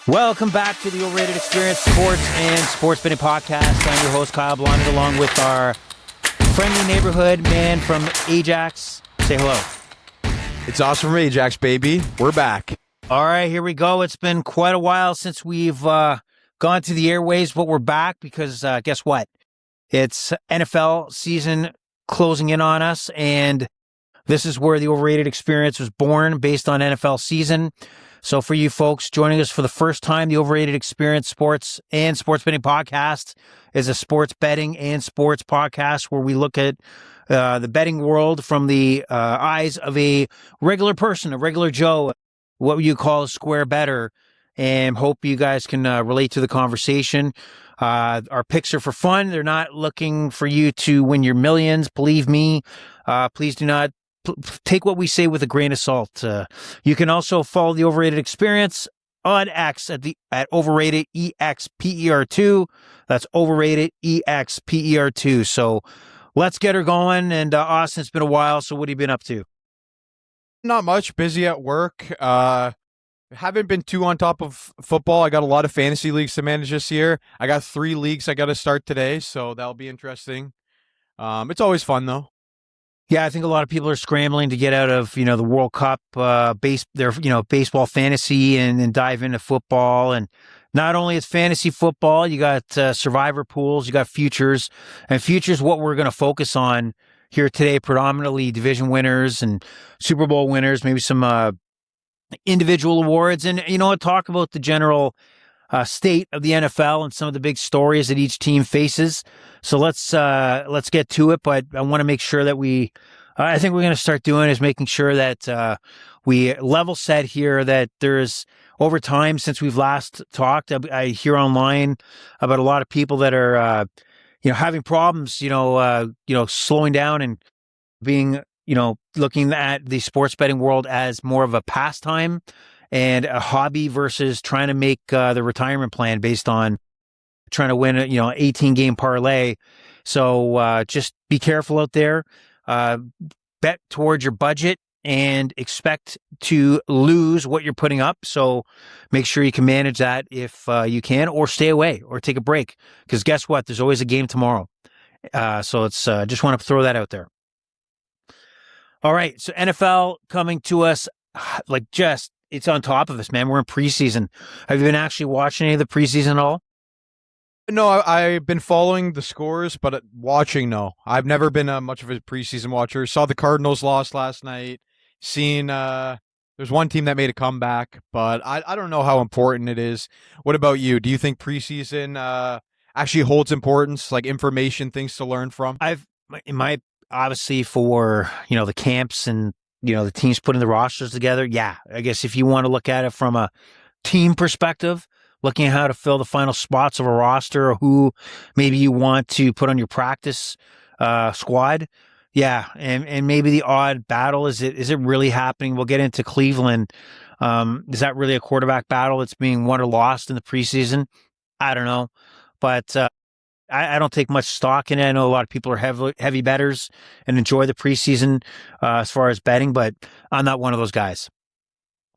Welcome back to the Overrated Experience Sports and Sports Betting Podcast. I'm your host, Kyle Blonded, along with our friendly neighborhood man from Ajax. Say hello. It's awesome from Ajax, baby. We're back. All right, here we go. It's been quite a while since we've gone to the airwaves, but we're back because guess what? It's NFL season closing in on us, and this is where the Overrated Experience was born, based on NFL season. So for you folks joining us for the first time, the Overrated Experience Sports and Sports Betting Podcast is a sports betting and sports podcast where we look at the betting world from the eyes of a regular person, a regular Joe, what you call a square bettor, and hope you guys can relate to the conversation. Our picks are for fun. They're not looking for you to win your millions. Believe me, please do not take what we say with a grain of salt. You can also follow the Overrated Experience on X at Overrated EXPER2. That's Overrated EXPER2. So let's get her going. And Austin, it's been a while. So what have you been up to? Not much. Busy at work. Haven't been too on top of football. I got a lot of fantasy leagues to manage this year. I got 3 leagues I got to start today, so that'll be interesting. It's always fun though. Yeah, I think a lot of people are scrambling to get out of, the World Cup, baseball fantasy and dive into football. And not only is fantasy football, you got survivor pools, you got futures, and futures what we're going to focus on here today, predominantly division winners and Super Bowl winners, maybe some individual awards, and talk about the general state of the NFL and some of the big stories that each team faces. So let's get to it. But I want to make sure that I think we're going to start doing is making sure that we level set here, that there's over time since we've last talked, I hear online about a lot of people that are, having problems, slowing down and being, looking at the sports betting world as more of a pastime and a hobby versus trying to make the retirement plan based on trying to win a 18-game parlay. So just be careful out there. Bet towards your budget and expect to lose what you're putting up. So make sure you can manage that if you can, or stay away or take a break. Because guess what? There's always a game tomorrow. So it's just want to throw that out there. All right. So NFL coming to us it's on top of us, man. We're in preseason. Have you been actually watching any of the preseason at all? No, I've been following the scores, but watching, no. I've never been much of a preseason watcher. Saw the Cardinals lost last night. Seen there's one team that made a comeback, but I don't know how important it is. What about you? Do you think preseason actually holds importance, like information, things to learn from? Obviously for, the camps and the teams putting the rosters together. Yeah, I guess if you want to look at it from a team perspective, looking at how to fill the final spots of a roster or who maybe you want to put on your practice squad. Yeah, and maybe the odd battle, is it really happening? We'll get into Cleveland. Is that really a quarterback battle that's being won or lost in the preseason? I don't know. But I don't take much stock in it. I know a lot of people are heavy bettors and enjoy the preseason as far as betting, but I'm not one of those guys.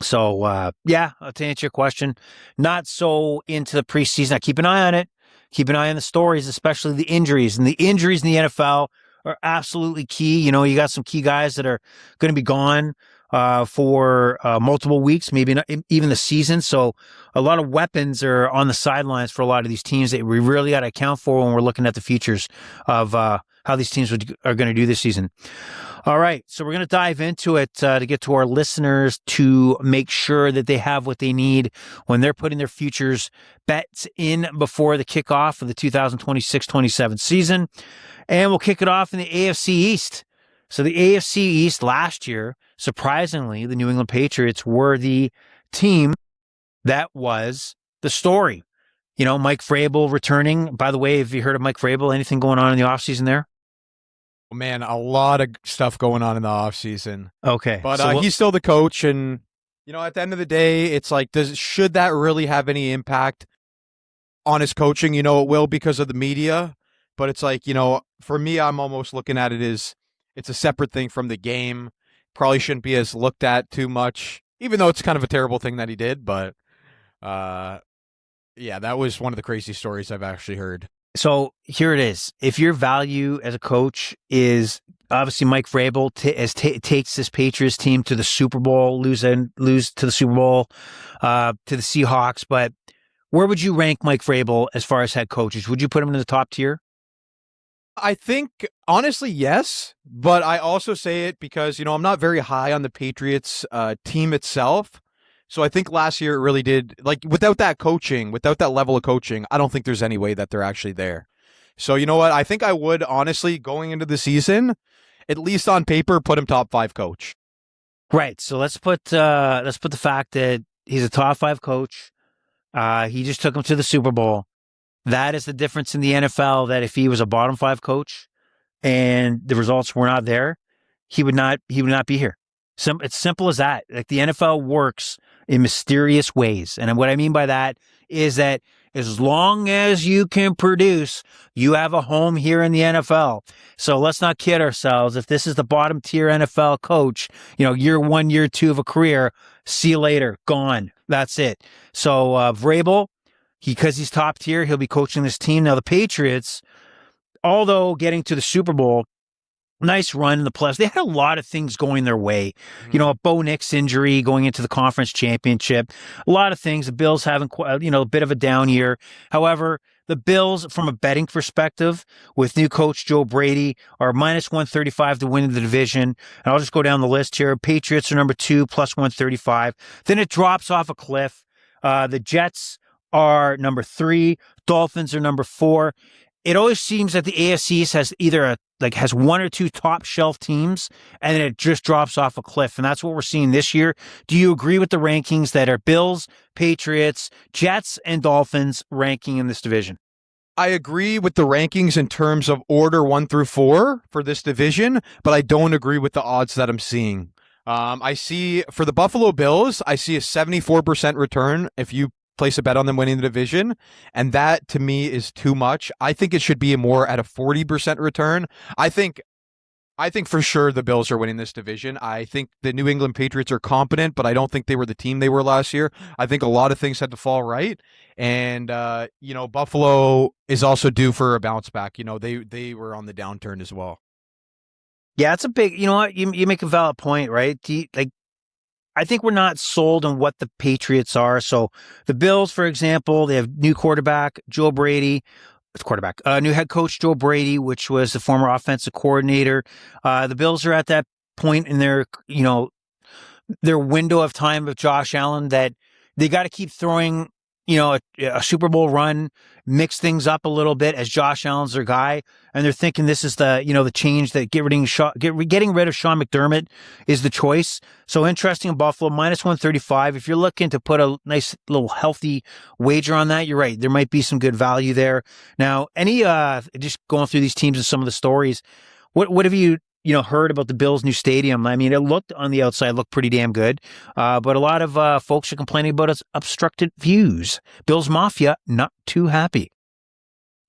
So, to answer your question, not so into the preseason. I keep an eye on it. Keep an eye on the stories, especially the injuries. And the injuries in the NFL are absolutely key. You got some key guys that are going to be gone for multiple weeks, maybe not even the season. So a lot of weapons are on the sidelines for a lot of these teams that we really got to account for when we're looking at the futures of how these teams are going to do this season. All right, so we're going to dive into it to get to our listeners to make sure that they have what they need when they're putting their futures bets in before the kickoff of the 2026-27 season. And we'll kick it off in the AFC East. So the AFC East last year, surprisingly, the New England Patriots were the team that was the story. Mike Vrabel returning. By the way, have you heard of Mike Vrabel? Anything going on in the offseason there? Man, a lot of stuff going on in the offseason. Okay. But he's still the coach, and, at the end of the day, it's like, should that really have any impact on his coaching? It will because of the media, but it's like, for me, I'm almost looking at it as it's a separate thing from the game. Probably shouldn't be as looked at too much, even though it's kind of a terrible thing that he did, but Uh, yeah, that was one of the crazy stories I've actually heard. So here it is. If your value as a coach is obviously Mike Vrabel takes this Patriots team to the Super Bowl, lose to the Super Bowl, to the Seahawks, but where would you rank Mike Vrabel as far as head coaches? Would you put him in the top tier? I think, honestly, yes, but I also say it because, I'm not very high on the Patriots team itself. So I think last year it really did, like, without that coaching, without that level of coaching, I don't think there's any way that they're actually there. So you know what? I think I would, honestly, going into the season, at least on paper, put him top 5 coach. Right. So let's put the fact that he's a top 5 coach. He just took him to the Super Bowl. That is the difference in the NFL, that if he was a bottom 5 coach and the results were not there, he would not be here. It's simple as that. Like, the NFL works in mysterious ways. And what I mean by that is that as long as you can produce, you have a home here in the NFL. So let's not kid ourselves. If this is the bottom tier NFL coach, year 1, year 2 of a career, see you later, gone. That's it. So Vrabel, because he's top tier, he'll be coaching this team. Now the Patriots, although getting to the Super Bowl, nice run in the playoffs. They had a lot of things going their way. A Bo Nix injury going into the conference championship. A lot of things. The Bills having, a bit of a down year. However, the Bills, from a betting perspective, with new coach Joe Brady, are minus 135 to win the division. And I'll just go down the list here. Patriots are number 2, plus 135. Then it drops off a cliff. The Jets are number 3. Dolphins are number 4. It always seems that the AFC has either has 1 or 2 top shelf teams, and then it just drops off a cliff. And that's what we're seeing this year. Do you agree with the rankings that are Bills, Patriots, Jets, and Dolphins ranking in this division? I agree with the rankings in terms of order 1 through 4 for this division, but I don't agree with the odds that I'm seeing. I see for the Buffalo Bills, I see a 74% return if you place a bet on them winning the division, and that to me is too much. I think it should be more at a 40% return. I think for sure the Bills are winning this division. I think the New England Patriots are competent, but I don't think they were the team they were last year. I think a lot of things had to fall right, and Buffalo is also due for a bounce back. They were on the downturn as well. Yeah, it's a big. You know what? You make a valid point, right? I think we're not sold on what the Patriots are. So the Bills, for example, they have new quarterback, Joe Brady, new head coach, Joe Brady, which was the former offensive coordinator. The Bills are at that point in their window of time with Josh Allen that they got to keep throwing, a Super Bowl run, mix things up a little bit as Josh Allen's their guy. And they're thinking this is the change, that getting rid of Sean McDermott is the choice. So interesting in Buffalo, minus 135. If you're looking to put a nice little healthy wager on that, you're right. There might be some good value there. Now, just going through these teams and some of the stories, what have you heard about the Bills' new stadium? I mean, it looked on the outside, pretty damn good. But a lot of folks are complaining about its obstructed views. Bills Mafia, not too happy.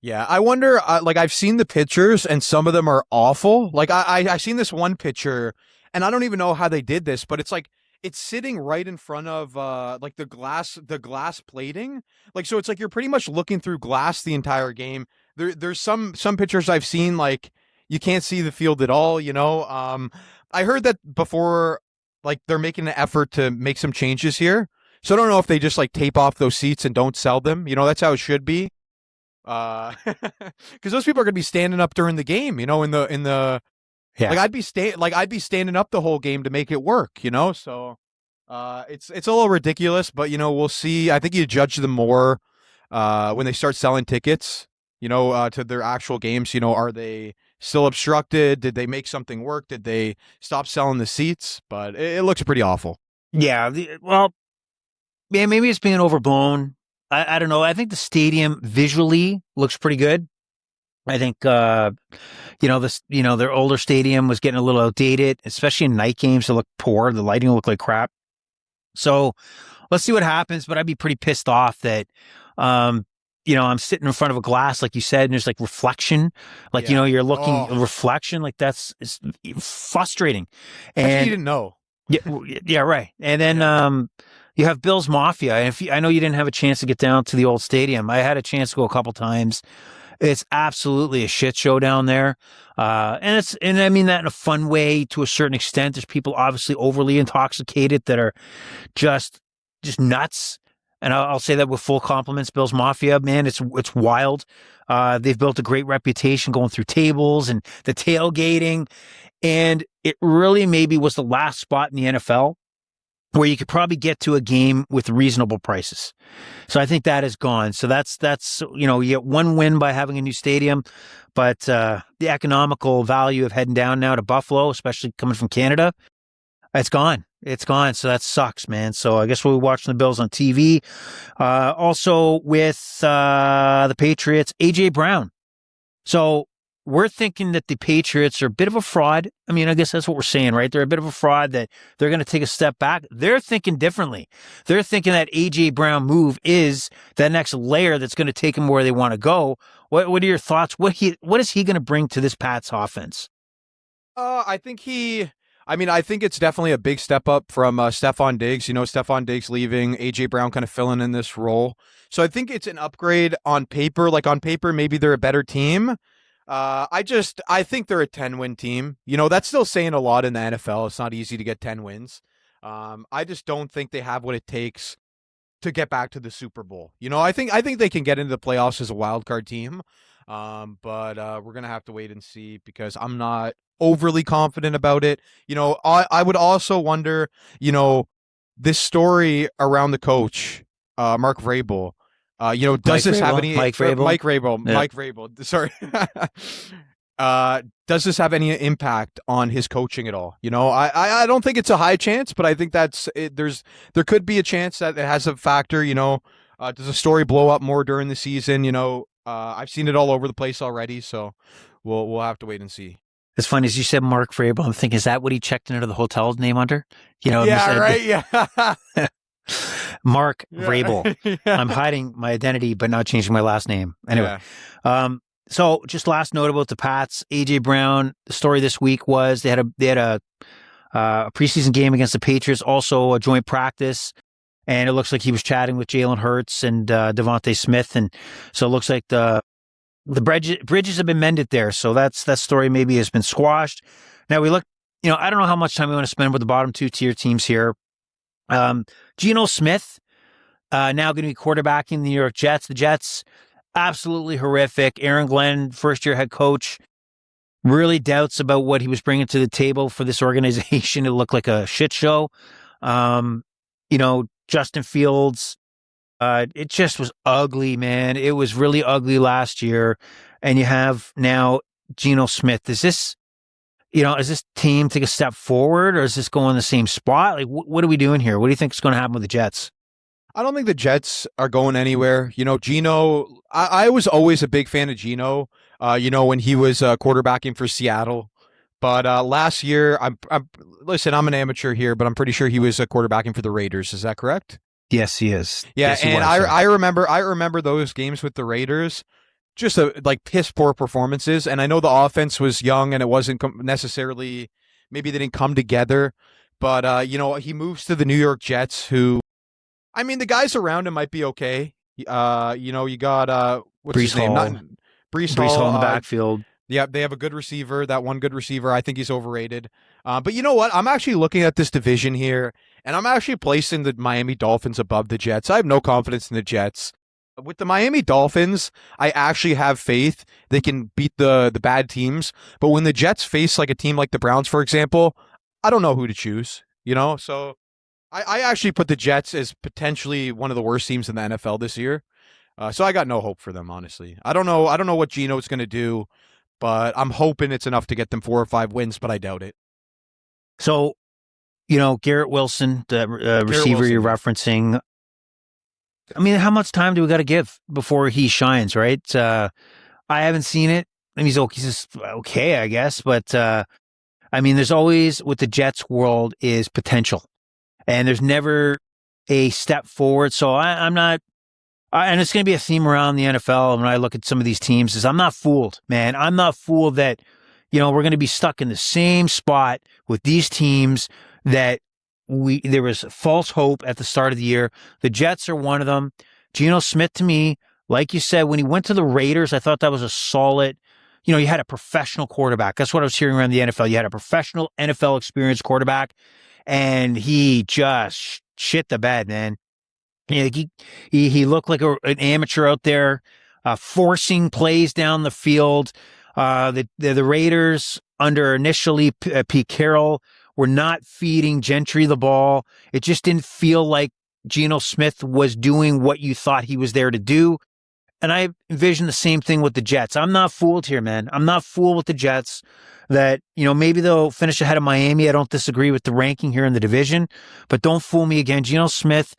Yeah, I wonder, I've seen the pictures and some of them are awful. Like I seen this one picture and I don't even know how they did this, but it's sitting right in front of the glass plating. Like, so it's like you're pretty much looking through glass the entire game. There's some pictures I've seen, like, you can't see the field at all, I heard that before, like, they're making an effort to make some changes here. So I don't know if they just tape off those seats and don't sell them. That's how it should be. Because those people are going to be standing up during the game, in the Yeah. I'd be standing up the whole game to make it work, So it's a little ridiculous, but we'll see. I think you judge them more when they start selling tickets, to their actual games. Are they still obstructed? Did they make something work? Did they stop selling the seats? But it looks pretty awful. Yeah. Maybe it's being overblown. I don't know. I think the stadium visually looks pretty good. I think, their older stadium was getting a little outdated, especially in night games. It looked poor. The lighting looked like crap. So let's see what happens. But I'd be pretty pissed off that, I'm sitting in front of a glass, like you said, and there's reflection, you're looking reflection, it's frustrating. And you didn't know. Yeah, right. And then, you have Bills Mafia. And I know you didn't have a chance to get down to the old stadium. I had a chance to go a couple times. It's absolutely a shit show down there. And I mean that in a fun way to a certain extent. There's people obviously overly intoxicated that are just nuts. And I'll say that with full compliments. Bills Mafia, man, it's wild. They've built a great reputation going through tables and the tailgating. And it really maybe was the last spot in the NFL where you could probably get to a game with reasonable prices. So I think that is gone. So that's you get one win by having a new stadium, but the economical value of heading down now to Buffalo, especially coming from Canada, it's gone. It's gone. So that sucks, man. So I guess we'll be watching the Bills on TV. Also with the Patriots, AJ Brown. So we're thinking that the Patriots are a bit of a fraud. I mean, I guess that's what we're saying, right? They're a bit of a fraud, that they're going to take a step back. They're thinking differently. They're thinking that A.J. Brown move is that next layer that's going to take them where they want to go. What are your thoughts? What is he going to bring to this Pats offense? I think it's definitely a big step up from Stephon Diggs. Stephon Diggs leaving, A.J. Brown kind of filling in this role. So I think it's an upgrade on paper. Like on paper, maybe they're a better team. I think they're a 10-win team. That's still saying a lot in the NFL. It's not easy to get 10 wins. I just don't think they have what it takes to get back to the Super Bowl. I think they can get into the playoffs as a wild card team. But we're going to have to wait and see, because I'm not overly confident about it. I would also wonder, this story around the coach, Mark Vrabel. Does this have any Mike Vrabel? Mike Vrabel. Sorry. Does this have any impact on his coaching at all? I don't think it's a high chance, but I think that's it. There could be a chance that it has a factor. Does the story blow up more during the season? I've seen it all over the place already, so we'll have to wait and see. It's funny, as you said, Mark Vrabel. I'm thinking, is that what he checked into the hotel's name under? Yeah, right. Yeah. Mark Vrabel. Yeah. I'm hiding my identity, but not changing my last name. Anyway, so just last note about the Pats, AJ Brown. The story this week was they had a preseason game against the Patriots, also a joint practice, and it looks like he was chatting with Jalen Hurts and Devontae Smith, and so it looks like the bridges have been mended there. So that story maybe has been squashed. Now we look, I don't know how much time we want to spend with the bottom two tier teams here. Geno Smith, now going to be quarterbacking the New York Jets. The Jets, absolutely horrific. Aaron Glenn, first-year head coach, really doubts about what he was bringing to the table for this organization. It looked like a shit show. Justin Fields, it just was ugly, man. It was really ugly last year. And you have now Geno Smith. Is this team take a step forward, or is this going in the same spot? Like, what are we doing here? What do you think is going to happen with the Jets? I don't think the Jets are going anywhere. Geno, I was always a big fan of Geno, when he was quarterbacking for Seattle. But last year, I'm an amateur here, but I'm pretty sure he was quarterbacking for the Raiders. Is that correct? Yes, he is. Yeah, yes, and I remember those games with the Raiders, just piss poor performances. And I know the offense was young and it wasn't necessarily, maybe they didn't come together. But he moves to the New York Jets, who, I mean, the guys around him might be okay. You got what's his name? Breece Hall in the backfield. Yeah, they have a good receiver. That one good receiver, I think he's overrated. But you know what? I'm actually looking at this division here, and I'm actually placing the Miami Dolphins above the Jets. I have no confidence in the Jets. With the Miami Dolphins, I actually have faith they can beat the bad teams. But when the Jets face like a team like the Browns, for example, I don't know who to choose. So I actually put the Jets as potentially one of the worst teams in the NFL this year. So I got no hope for them, honestly. I don't know what Geno's going to do, but I'm hoping it's enough to get them 4 or 5 wins, but I doubt it. So, Garrett Wilson, the receiver you're referencing, I mean, how much time do we got to give before he shines, right? I haven't seen it. I mean, he's just okay, I guess. But, I mean, there's always, with the Jets world, is potential. And there's never a step forward. So I'm not, and it's going to be a theme around the NFL when I look at some of these teams, is I'm not fooled, man. I'm not fooled that, we're going to be stuck in the same spot with these teams that there was false hope at the start of the year. The Jets are one of them. Geno Smith, to me, like you said, when he went to the Raiders, I thought that was a solid, you had a professional quarterback. That's what I was hearing around the NFL. You had a professional NFL experienced quarterback, and he just shit the bed, man. He looked like an amateur out there, forcing plays down the field. The Raiders under initially Pete Carroll were not feeding Gentry the ball. It just didn't feel like Geno Smith was doing what you thought he was there to do. And I envision the same thing with the Jets. I'm not fooled here, man. I'm not fooled with the Jets that, maybe they'll finish ahead of Miami. I don't disagree with the ranking here in the division, but don't fool me again. Geno Smith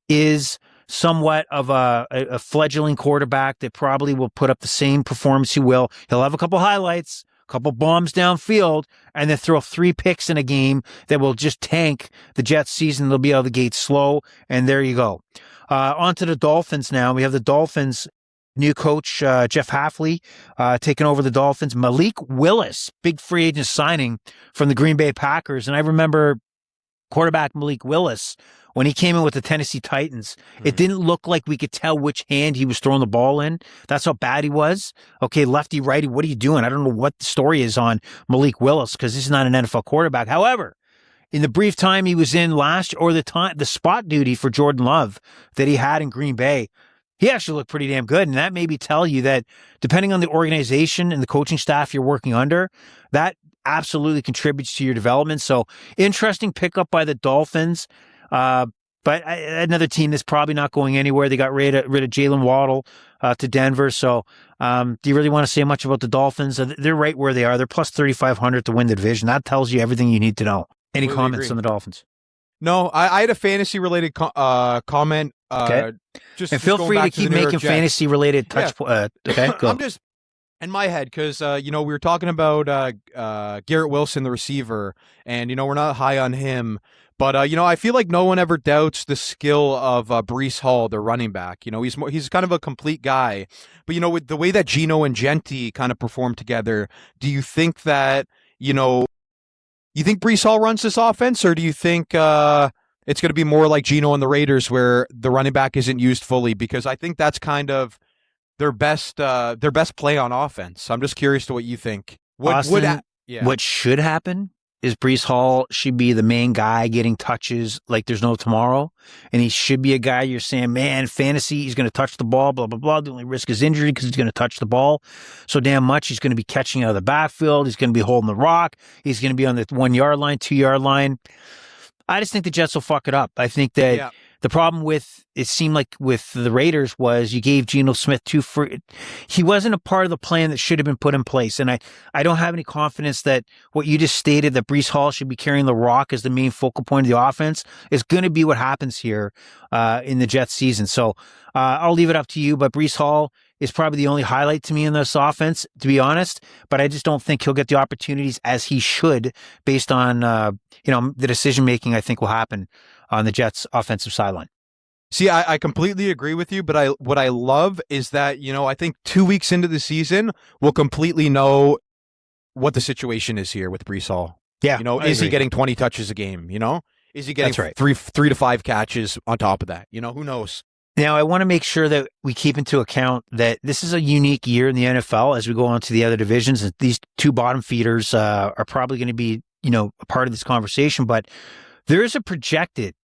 is somewhat of a fledgling quarterback that probably will put up the same performance he will. He'll have a couple highlights, a couple bombs downfield, and then throw 3 picks in a game that will just tank the Jets season. They'll be out of the gate slow, and there you go. On to the Dolphins now. We have the Dolphins' new coach, Jeff Hafley, taking over the Dolphins. Malik Willis, big free agent signing from the Green Bay Packers. And I remember quarterback Malik Willis, when he came in with the Tennessee Titans, it didn't look like we could tell which hand he was throwing the ball in. That's how bad he was. Okay, lefty, righty, what are you doing? I don't know what the story is on Malik Willis because this is not an NFL quarterback. However, in the brief time he was in last, or the spot duty for Jordan Love that he had in Green Bay, he actually looked pretty damn good. And that maybe tell you that depending on the organization and the coaching staff you're working under, that absolutely contributes to your development. So interesting pickup by the Dolphins. But another team that's probably not going anywhere. They got rid of Jalen Waddle to Denver. So do you really want to say much about the Dolphins? They're right where they are. They're plus 3,500 to win the division. That tells you everything you need to know. Any comments on the Dolphins? No, I had a fantasy-related comment. Okay. And feel free to keep making fantasy-related touch. Yeah. Okay, go. I'm just in my head because, we were talking about Garrett Wilson, the receiver, and, we're not high on him. But, I feel like no one ever doubts the skill of Breece Hall, the running back. He's kind of a complete guy. But, with the way that Geno and Genty kind of perform together, do you think that, you think Breece Hall runs this offense, or do you think it's going to be more like Geno and the Raiders where the running back isn't used fully? Because I think that's kind of their best play on offense. I'm just curious to what you think. What should happen is Breece Hall should be the main guy getting touches like there's no tomorrow. And he should be a guy you're saying, man, fantasy, he's going to touch the ball, blah, blah, blah. The only risk is injury because he's going to touch the ball so damn much. He's going to be catching out of the backfield. He's going to be holding the rock. He's going to be on the 1 yard line, 2 yard line. I just think the Jets will fuck it up. I think that the problem it seemed like with the Raiders was you gave Geno Smith he wasn't a part of the plan that should have been put in place. And I don't have any confidence that what you just stated, that Breece Hall should be carrying the rock as the main focal point of the offense, is going to be what happens here in the Jets season. So I'll leave it up to you, but Breece Hall is probably the only highlight to me in this offense, to be honest. But I just don't think he'll get the opportunities as he should based on, the decision-making I think will happen on the Jets' offensive sideline. See, I completely agree with you, but what I love is that, I think 2 weeks into the season, we'll completely know what the situation is here with Breece Hall. Yeah. Is he getting 20 touches a game? Is he getting right. three to five catches on top of that? Who knows? Now, I want to make sure that we keep into account that this is a unique year in the NFL as we go on to the other divisions. And these two bottom feeders are probably going to be, a part of this conversation. But there is a projected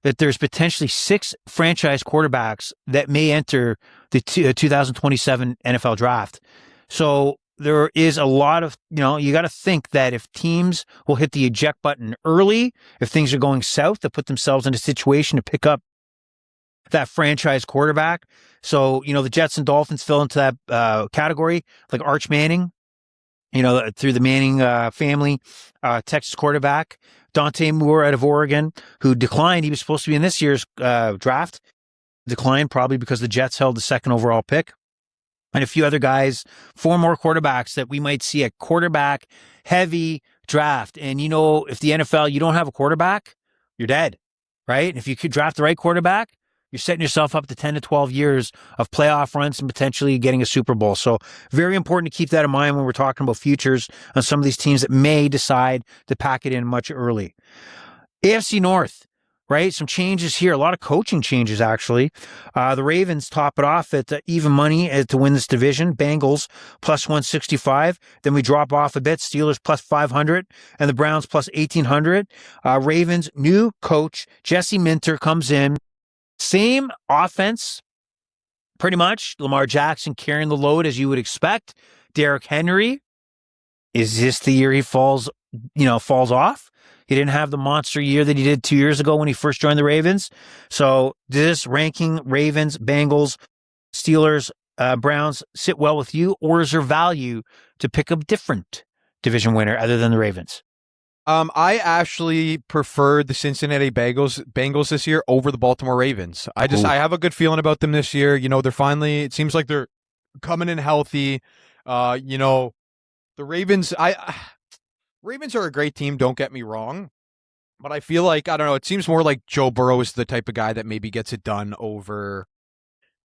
that there's potentially 6 franchise quarterbacks that may enter the 2027 NFL draft. So there is a lot of, you got to think that if teams will hit the eject button early, if things are going south, to put themselves in a situation to pick up that franchise quarterback. So, the Jets and Dolphins fill into that category, like Arch Manning, through the Manning family, Texas quarterback, Dante Moore out of Oregon, who declined. He was supposed to be in this year's draft, declined probably because the Jets held the 2nd overall pick. And a few other guys, 4 more quarterbacks that we might see a quarterback heavy draft. And, if the NFL, you don't have a quarterback, you're dead, right? And if you could draft the right quarterback, you're setting yourself up to 10 to 12 years of playoff runs and potentially getting a Super Bowl. So very important to keep that in mind when we're talking about futures on some of these teams that may decide to pack it in much early. AFC North, right? Some changes here, a lot of coaching changes, actually. The Ravens top it off at even money to win this division. Bengals plus 165. Then we drop off a bit. Steelers plus 500 and the Browns plus 1800. Ravens, new coach, Jesse Minter comes in. Same offense, pretty much. Lamar Jackson carrying the load as you would expect. Derrick Henry, is this the year he falls off? He didn't have the monster year that he did 2 years ago when he first joined the Ravens. So this ranking, Ravens, Bengals, Steelers, Browns sit well with you, or is there value to pick a different division winner other than the Ravens? I actually prefer the Cincinnati Bengals this year over the Baltimore Ravens. I have a good feeling about them this year. They're finally, it seems like they're coming in healthy. The Ravens, Ravens are a great team, don't get me wrong. But I feel like, I don't know, it seems more like Joe Burrow is the type of guy that maybe gets it done over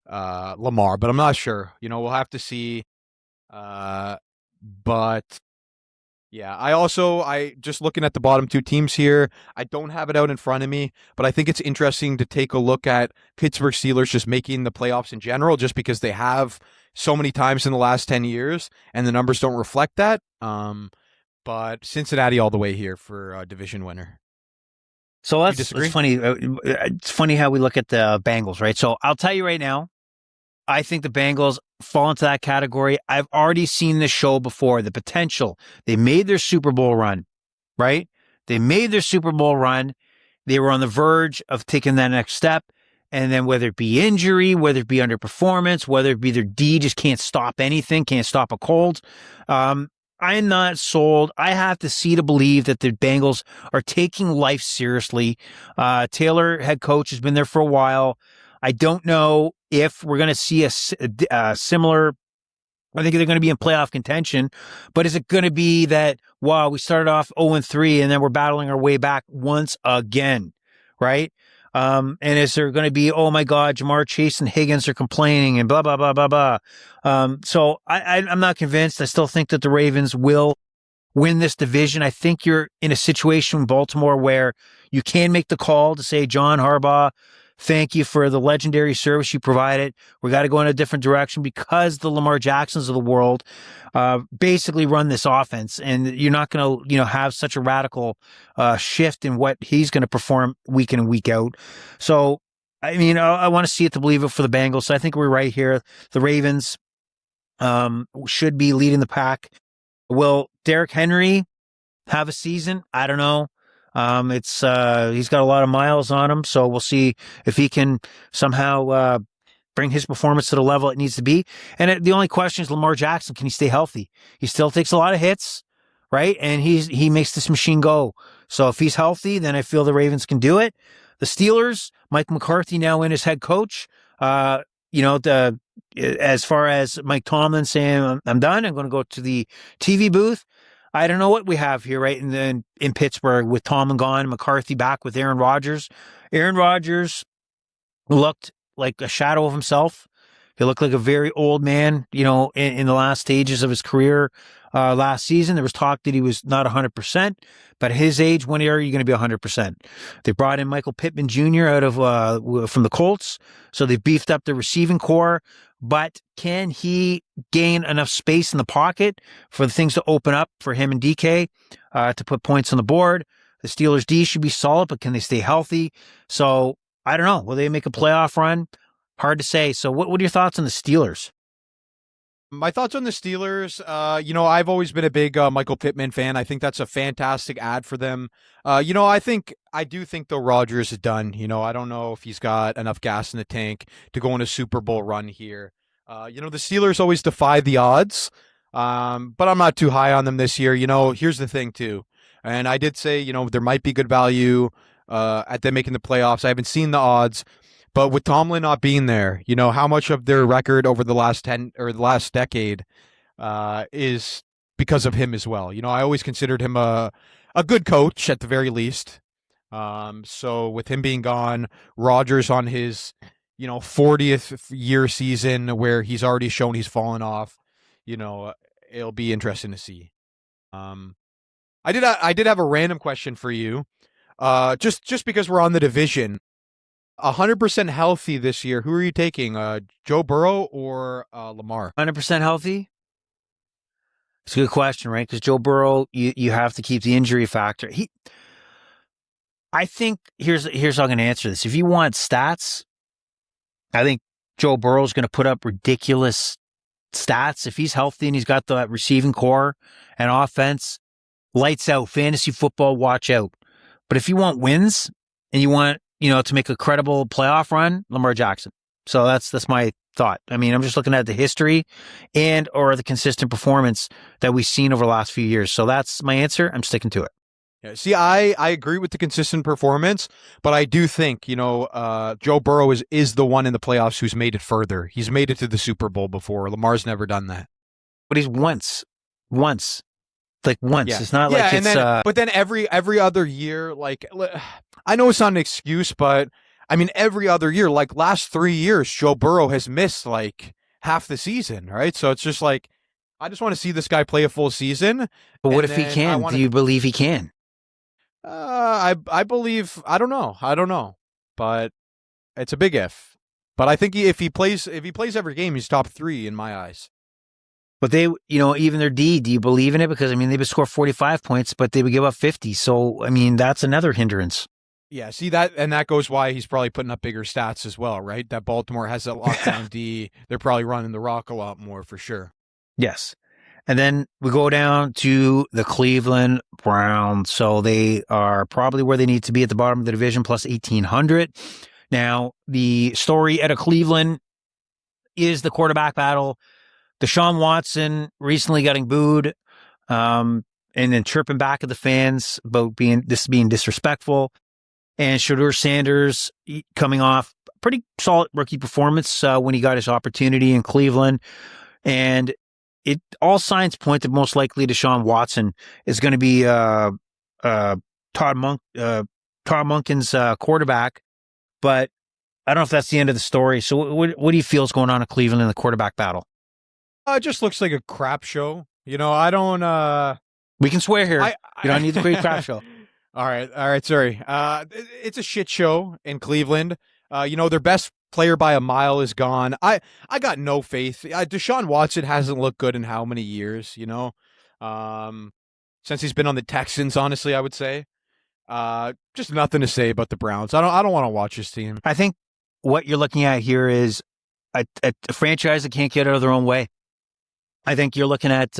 Lamar, but I'm not sure. We'll have to see. But yeah, I just looking at the bottom two teams here, I don't have it out in front of me, but I think it's interesting to take a look at Pittsburgh Steelers just making the playoffs in general, just because they have so many times in the last 10 years, and the numbers don't reflect that. But Cincinnati all the way here for a division winner. So it's funny. It's funny how we look at the Bengals, right? So I'll tell you right now, I think the Bengals fall into that category. I've already seen this show before. The potential. They made their Super Bowl run, right? They made their Super Bowl run. They were on the verge of taking that next step. And then whether it be injury, whether it be underperformance, whether it be their D just can't stop anything, can't stop a cold. I'm not sold. I have to see to believe that the Bengals are taking life seriously. Taylor, head coach, has been there for a while. I don't know if we're going to see a similar. I think they're going to be in playoff contention, but is it going to be that, wow, we started off 0-3 and then we're battling our way back once again, right? And is there going to be, oh my God, Jamar Chase and Higgins are complaining and blah, blah, blah, blah, blah. So I'm not convinced. I still think that the Ravens will win this division. I think you're in a situation in Baltimore where you can make the call to say, John Harbaugh, thank you for the legendary service you provided. We got to go in a different direction because the Lamar Jacksons of the world basically run this offense, and you're not going to have such a radical shift in what he's going to perform week in and week out. So, I mean, I want to see it to believe it for the Bengals. So I think we're right here. The Ravens should be leading the pack. Will Derrick Henry have a season? I don't know. He's got a lot of miles on him, so we'll see if he can somehow bring his performance to the level it needs to be. And the only question is Lamar Jackson, can he stay healthy? He still takes a lot of hits, right? And he makes this machine go. So if he's healthy, then I feel the Ravens can do it. The Steelers, Mike McCarthy now in as head coach. As far as Mike Tomlin saying, I'm done, I'm going to go to the TV booth. I don't know what we have here, right? In Pittsburgh with Tomlin gone, McCarthy back with Aaron Rodgers. Aaron Rodgers looked like a shadow of himself. He looked like a very old man, in the last stages of his career last season. There was talk that he was not 100%, but at his age, when are you going to be 100%? They brought in Michael Pittman Jr. out of from the Colts, so they've beefed up the receiving core. But can he gain enough space in the pocket for the things to open up for him and DK to put points on the board? The Steelers' D should be solid, but can they stay healthy? So I don't know. Will they make a playoff run? Hard to say. So what are your thoughts on the Steelers? My thoughts on the Steelers, I've always been a big Michael Pittman fan. I think that's a fantastic ad for them. I do think though Rodgers is done. I don't know if he's got enough gas in the tank to go on a Super Bowl run here. The Steelers always defy the odds, but I'm not too high on them this year. Here's the thing too, and I did say, there might be good value at them making the playoffs. I haven't seen the odds. But with Tomlin not being there, how much of their record over the last 10 or the last decade is because of him as well. I always considered him a good coach at the very least. So with him being gone, Rodgers on his 40th year season where he's already shown he's fallen off, it'll be interesting to see. I did have a random question for you. Just because we're on the division, 100% healthy this year. Who are you taking? Joe Burrow or Lamar? 100% healthy? It's a good question, right? Because Joe Burrow, you have to keep the injury factor. I think here's how I'm going to answer this. If you want stats, I think Joe Burrow's going to put up ridiculous stats. If he's healthy and he's got the receiving core and offense, lights out. Fantasy football, watch out. But if you want wins and you want, to make a credible playoff run, Lamar Jackson. So that's my thought. I mean, I'm just looking at the history and or the consistent performance that we've seen over the last few years. So that's my answer. I'm sticking to it. Yeah, see, I agree with the consistent performance, but I do think, Joe Burrow is the one in the playoffs who's made it further. He's made it to the Super Bowl before. Lamar's never done that. But he's once. Like once. Yeah. It's not like it's... But then every other year, like, I know it's not an excuse, but I mean, every other year, like last 3 years, Joe Burrow has missed like half the season, right? So it's just like, I just want to see this guy play a full season. But what if he can? Do you believe he can? I believe, I don't know, but it's a big if. But I think if he plays every game, he's top 3 in my eyes. But they, even their D, do you believe in it? Because I mean, they would score 45 points, but they would give up 50. So I mean, that's another hindrance. Yeah, see that, and that goes why he's probably putting up bigger stats as well, right? That Baltimore has that lockdown D. They're probably running the rock a lot more for sure. Yes. And then we go down to the Cleveland Browns. So they are probably where they need to be at the bottom of the division, plus 1,800. Now, the story out of Cleveland is the quarterback battle. Deshaun Watson recently getting booed and then chirping back at the fans about being disrespectful. And Shedeur Sanders coming off pretty solid rookie performance when he got his opportunity in Cleveland. And all signs point that most likely Deshaun Watson is going to be Todd Monken's quarterback, but I don't know if that's the end of the story. So what do you feel is going on in Cleveland in the quarterback battle? It just looks like a crap show. I don't... We can swear here. You don't need the great crap show. All right, sorry. It's a shit show in Cleveland. Their best player by a mile is gone. I got no faith. Deshaun Watson hasn't looked good in how many years, since he's been on the Texans, honestly, I would say. Just nothing to say about the Browns. I don't want to watch this team. I think what you're looking at here is a franchise that can't get out of their own way. I think you're looking at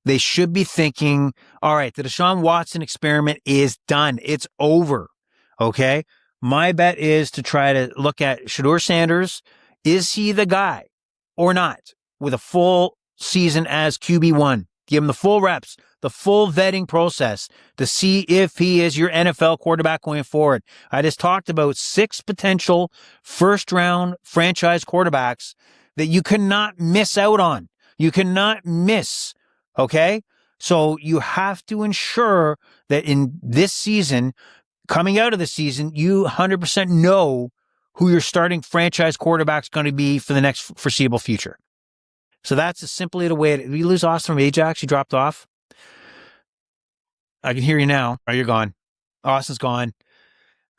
they should be thinking, all right, the Deshaun Watson experiment is done. It's over. Okay? My bet is to try to look at Shedeur Sanders. Is he the guy or not? With a full season as QB1. Give him the full reps, the full vetting process to see if he is your NFL quarterback going forward. I just talked about 6 potential first-round franchise quarterbacks that you cannot miss out on. You cannot miss, okay? So you have to ensure that in this season, coming out of the season, you 100% know who your starting franchise quarterback is going to be for the next foreseeable future. So that's simply the way it is. We lose Austin from Ajax. He dropped off. I can hear you now. Oh, you're gone. Austin's gone.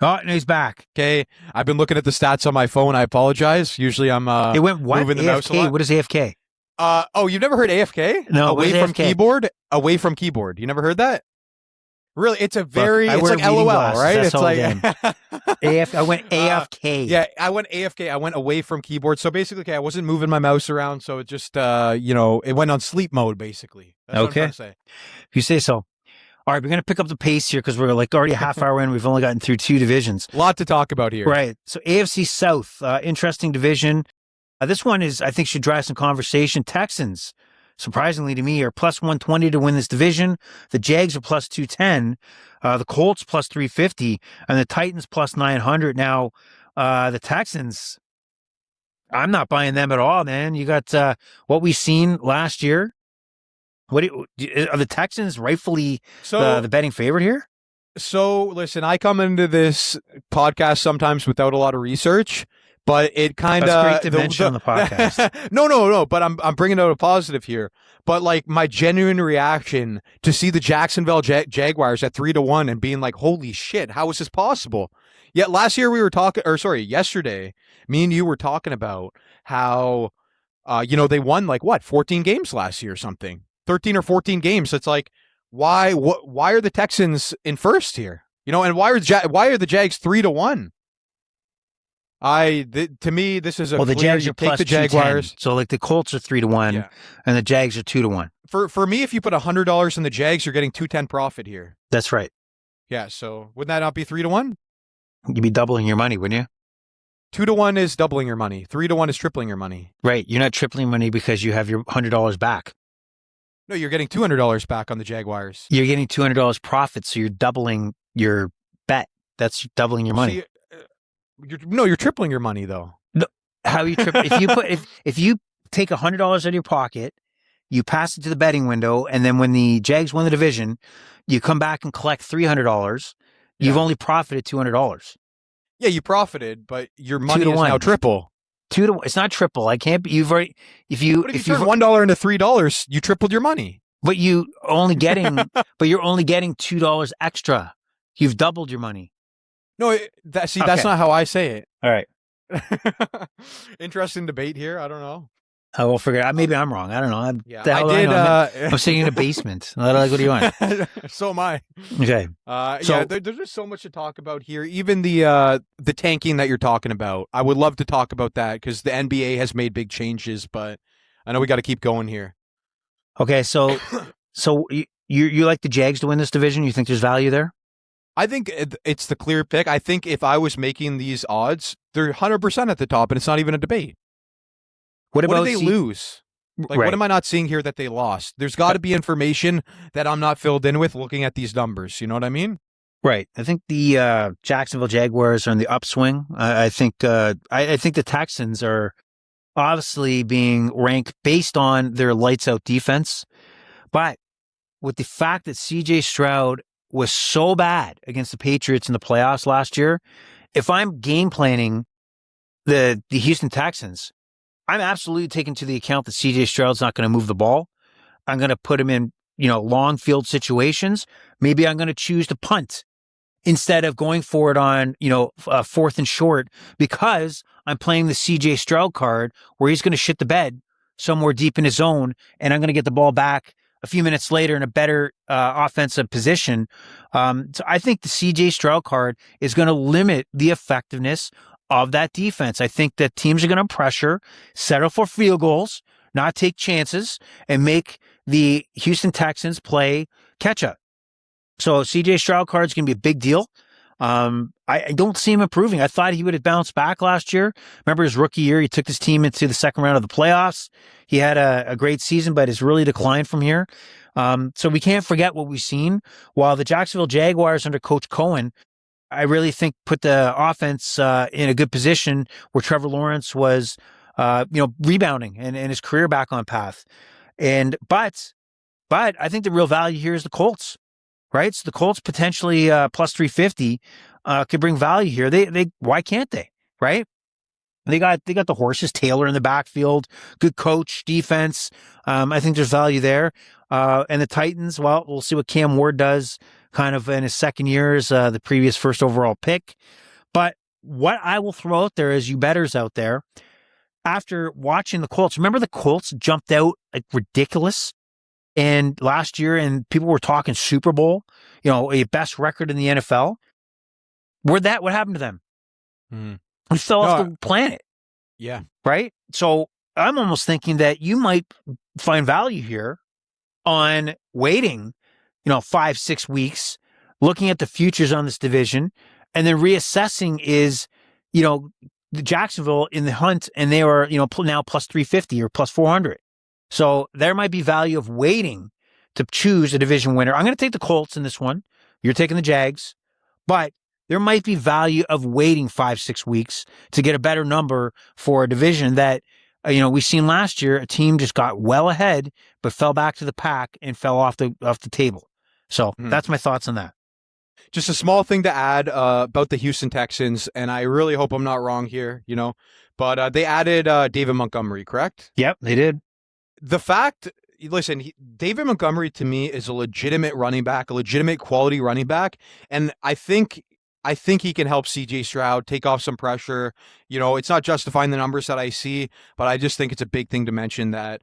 Oh, and he's back. Okay. I've been looking at the stats on my phone. I apologize. Usually I'm it went what? moving the AFK? mouse a lot. What is AFK? You've never heard AFK? No. Away from AFK? keyboard? Away from keyboard. You never heard that? Really, it's a very, Look, it's like LOL, glasses, right? That's It's all like, I went AFK. Yeah, I went AFK. I went away from keyboard. So basically, okay, I wasn't moving my mouse around. So it just, it went on sleep mode, basically. That's what I'm trying to say. If you say so. All right, we're going to pick up the pace here because we're like already a half hour in. We've only gotten through 2 divisions. A lot to talk about here. Right. So AFC South, interesting division. This one I think should drive some conversation. Texans, surprisingly to me, are plus 120 to win this division. The Jags are plus 210. The Colts plus 350. And the Titans plus 900. Now, the Texans, I'm not buying them at all, man. You got what we've seen last year. Are the Texans rightfully the betting favorite here? So, listen, I come into this podcast sometimes without a lot of research. but it kind of That's great to mention on the podcast. No. But I'm bringing out a positive here. But like my genuine reaction to see the Jacksonville Jaguars at 3-1 and being like, holy shit, how is this possible? Yet last year yesterday, me and you were talking about how, they won like 14 games last year or something, 13 or 14 games. It's like, why are the Texans in first here? And why are the Jags 3-1? To me, this is a the clear, Jags are plus the Jaguars. So like the Colts are 3-1, and the Jags are 2-1. For me, if you put $100 in the Jags, you're getting $210 profit here. That's right. Yeah. So wouldn't that not be 3-1? You'd be doubling your money, wouldn't you? 2-1 is doubling your money. 3-1 is tripling your money. Right. You're not tripling money because you have your $100 back. No, you're getting $200 back on the Jaguars. You're getting $200 profit, so you're doubling your bet. That's doubling your money. You're tripling your money though. No, how you trip? if you take $100 out of your pocket, you pass it to the betting window, and then when the Jags win the division, you come back and collect $300. You've only profited $200. Yeah, you profited, but your money is now triple. 2-1. It's not triple. I can't be. You've already. If you turn $1 into $3, you tripled your money. But you're only getting $2 extra. You've doubled your money. No, that's not how I say it. All right. Interesting debate here. I don't know. I will figure it out. Maybe I'm wrong. I don't know. I did. I'm sitting in a basement. Like, what do you want? So am I. Okay. There's just so much to talk about here. Even the tanking that you're talking about. I would love to talk about that because the NBA has made big changes, but I know we got to keep going here. Okay. So you like the Jags to win this division? You think there's value there? I think it's the clear pick. I think if I was making these odds, they're 100% at the top, and it's not even a debate. What did they lose? Like, What am I not seeing here that they lost? There's got to be information that I'm not filled in with looking at these numbers. You know what I mean? Right. I think the Jacksonville Jaguars are in the upswing. I think the Texans are obviously being ranked based on their lights out defense, but with the fact that C.J. Stroud was so bad against the Patriots in the playoffs last year, if I'm game planning the Houston Texans, I'm absolutely taking into the account that C.J. Stroud's not going to move the ball. I'm going to put him in, long field situations. Maybe I'm going to choose to punt instead of going for it on, fourth and short, because I'm playing the C.J. Stroud card where he's going to shit the bed somewhere deep in his zone, and I'm going to get the ball back a few minutes later in a better offensive position. So I think the C.J. Stroud card is going to limit the effectiveness of that defense. I think that teams are going to pressure, settle for field goals, not take chances, and make the Houston Texans play catch up. So CJ Stroud card is going to be a big deal. I don't see him improving. I thought he would have bounced back last year. Remember his rookie year, he took his team into the second round of the playoffs. He had a great season, but has really declined from here. So we can't forget what we've seen. While the Jacksonville Jaguars under Coach Cohen, I really think put the offense in a good position where Trevor Lawrence was, rebounding and his career back on path. But I think the real value here is the Colts, right? So the Colts potentially plus 350 could bring value here. They why can't they, right? They got the horses, Taylor in the backfield, good coach, defense. I think there's value there. And the Titans, well, we'll see what Cam Ward does kind of in his second year as the previous first overall pick. But what I will throw out there is you bettors out there, after watching the Colts, remember the Colts jumped out like ridiculous and last year, and people were talking Super Bowl, a best record in the NFL. What happened to them? They fell off the planet. Yeah. Right? So I'm almost thinking that you might find value here on waiting, 5-6 weeks, looking at the futures on this division, and then reassessing is, the Jacksonville in the hunt, and they are, now plus 350 or plus 400. So there might be value of waiting to choose a division winner. I'm going to take the Colts in this one. You're taking the Jags, but there might be value of waiting 5-6 weeks to get a better number for a division that, we've seen last year, a team just got well ahead, but fell back to the pack and fell off the table. So that's my thoughts on that. Just a small thing to add about the Houston Texans, and I really hope I'm not wrong here, but they added David Montgomery, correct? Yep, they did. The fact, listen, David Montgomery to me is a legitimate running back, a legitimate quality running back, and I think he can help CJ Stroud take off some pressure. It's not justifying the numbers that I see, but I just think it's a big thing to mention that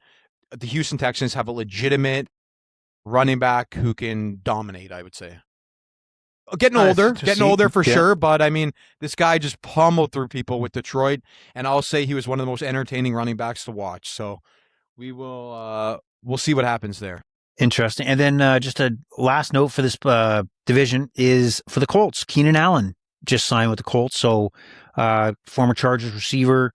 the Houston Texans have a legitimate running back who can dominate, I would say. Getting older for sure, but I mean, this guy just pummeled through people with Detroit, and I'll say he was one of the most entertaining running backs to watch. So we'll see what happens there. Interesting. And then just a last note for this division is for the Colts. Keenan Allen just signed with the Colts, so former Chargers receiver.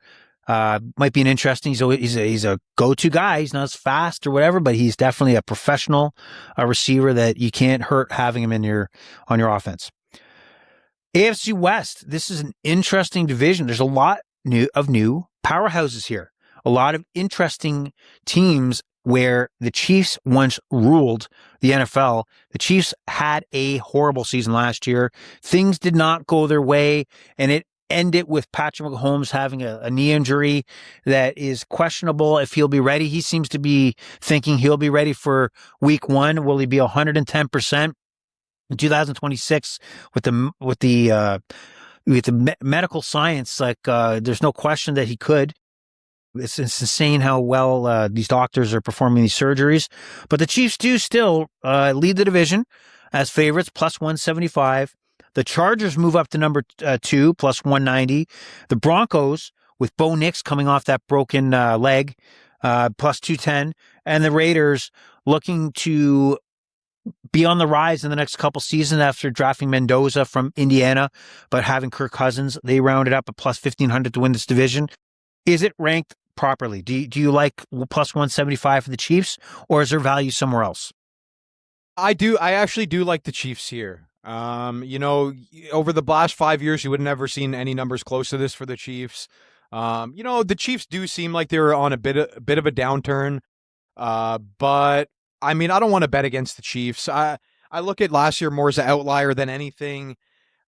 Might be an interesting. He's a go-to guy. He's not as fast or whatever, but he's definitely a professional receiver that you can't hurt having him on your offense. AFC West. This is an interesting division. There's a lot of new powerhouses here. A lot of interesting teams where the Chiefs once ruled the NFL. The Chiefs had a horrible season last year. Things did not go their way, and it ended with Patrick Mahomes having a knee injury that is questionable if he'll be ready. He seems to be thinking he'll be ready for week 1. Will he be 110% in 2026 with the medical science? Like, there's no question that he could. It's insane how well these doctors are performing these surgeries. But the Chiefs do still lead the division as favorites, plus 175. The Chargers move up to number 2, plus 190. The Broncos, with Bo Nix coming off that broken leg, plus 210. And the Raiders looking to be on the rise in the next couple seasons after drafting Mendoza from Indiana, but having Kirk Cousins. They rounded up at plus 1,500 to win this division. Is it ranked properly? Do you like plus 175 for the Chiefs, or is there value somewhere else? I do. I actually do like the Chiefs here. Over the last 5 years, you would have never seen any numbers close to this for the Chiefs. The Chiefs do seem like they were on a bit of a downturn. But I mean, I don't want to bet against the Chiefs. I look at last year more as an outlier than anything.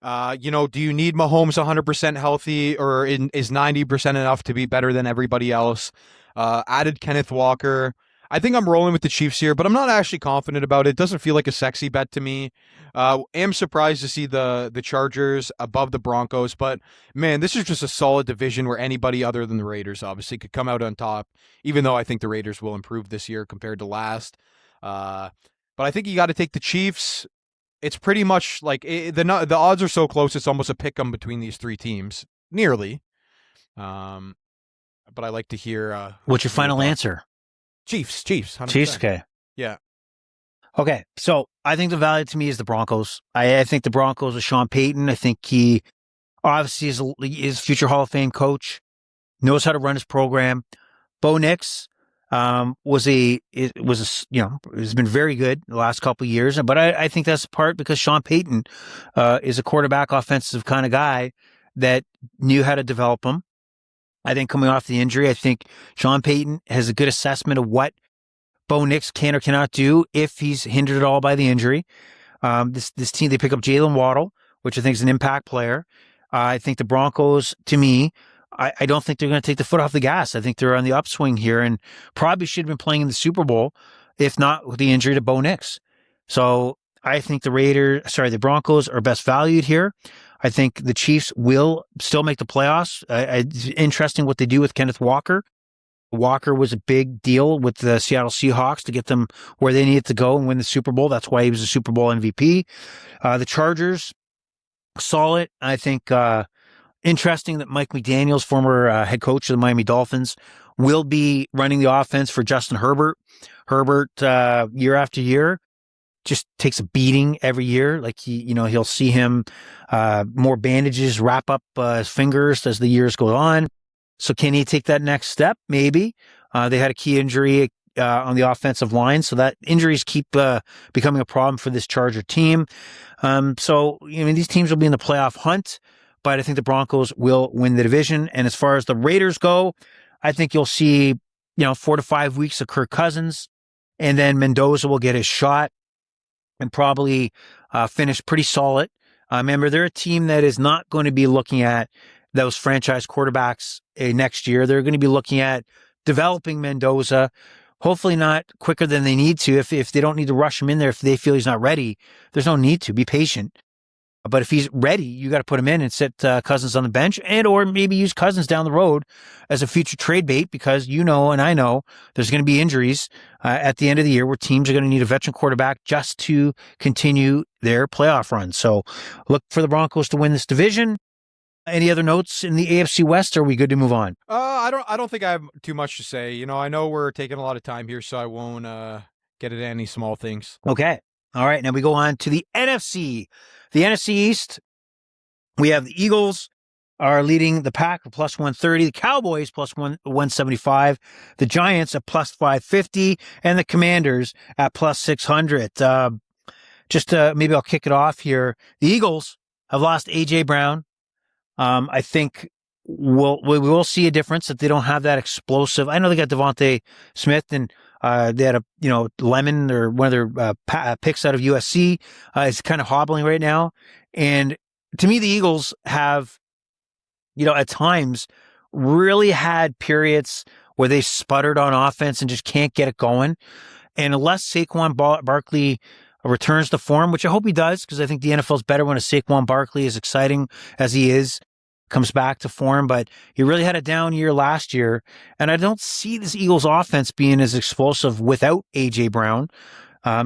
Do you need Mahomes 100% healthy, or is 90% enough to be better than everybody else? Added Kenneth Walker. I think I'm rolling with the Chiefs here, but I'm not actually confident about it. It doesn't feel like a sexy bet to me. Am surprised to see the Chargers above the Broncos, but man, this is just a solid division where anybody other than the Raiders obviously could come out on top, even though I think the Raiders will improve this year compared to last. But I think you got to take the Chiefs. It's pretty much like the odds are so close, it's almost a pick 'em between these three teams, nearly. But I like to hear. What's your final answer? Chiefs. 100%. Chiefs, okay. Yeah. Okay, so I think the value to me is the Broncos. I think the Broncos with Sean Payton. I think he obviously is a future Hall of Fame coach, knows how to run his program. Bo Nix has been very good the last couple of years, but I think that's part because Sean Payton is a quarterback offensive kind of guy that knew how to develop him. I think coming off the injury, I think Sean Payton has a good assessment of what Bo Nix can or cannot do if he's hindered at all by the injury. This team, they pick up Jalen Waddle, which I think is an impact player. I think the Broncos, to me, I don't think they're going to take the foot off the gas. I think they're on the upswing here and probably should have been playing in the Super Bowl, if not with the injury to Bo Nix. So I think the Broncos are best valued here. I think the Chiefs will still make the playoffs. It's interesting what they do with Kenneth Walker. Walker was a big deal with the Seattle Seahawks to get them where they needed to go and win the Super Bowl. That's why he was a Super Bowl MVP. The Chargers, solid. I think interesting that Mike McDaniels, former head coach of the Miami Dolphins, will be running the offense for Justin Herbert. Herbert, year after year, just takes a beating every year. Like he'll see him more bandages wrap up his fingers as the years go on. So can he take that next step? Maybe. They had a key injury on the offensive line, so that injuries keep becoming a problem for this Charger team. These teams will be in the playoff hunt, but I think the Broncos will win the division. And as far as the Raiders go, I think you'll see 4 to 5 weeks of Kirk Cousins, and then Mendoza will get his shot. and probably finish pretty solid. Remember, they're a team that is not going to be looking at those franchise quarterbacks next year. They're going to be looking at developing Mendoza, hopefully not quicker than they need to. If they don't need to rush him in there, if they feel he's not ready, there's no need to. Be patient. But if he's ready, you got to put him in and sit Cousins on the bench, and or maybe use Cousins down the road as a future trade bait, because you know and I know there's going to be injuries at the end of the year where teams are going to need a veteran quarterback just to continue their playoff run. So look for the Broncos to win this division. Any other notes in the AFC West, or are we good to move on? I don't think I have too much to say. You know, I know we're taking a lot of time here, so I won't get into any small things. Okay. All right. Now we go on to the NFC. The NFC East, we have the Eagles are leading the pack at plus 130, the Cowboys plus 175, the Giants at plus 550, and the Commanders at plus 600. Maybe I'll kick it off here. The Eagles have lost A.J. Brown. I think we will see a difference that they don't have that explosive. I know they got Devontae Smith, and they had Lemon, or one of their picks out of USC, is kind of hobbling right now. And to me, the Eagles have, at times really had periods where they sputtered on offense and just can't get it going. And unless Saquon Barkley returns to form, which I hope he does, because I think the NFL is better when a Saquon Barkley, as exciting as he is, comes back to form. But he really had a down year last year, and I don't see this Eagles offense being as explosive without A.J. Brown.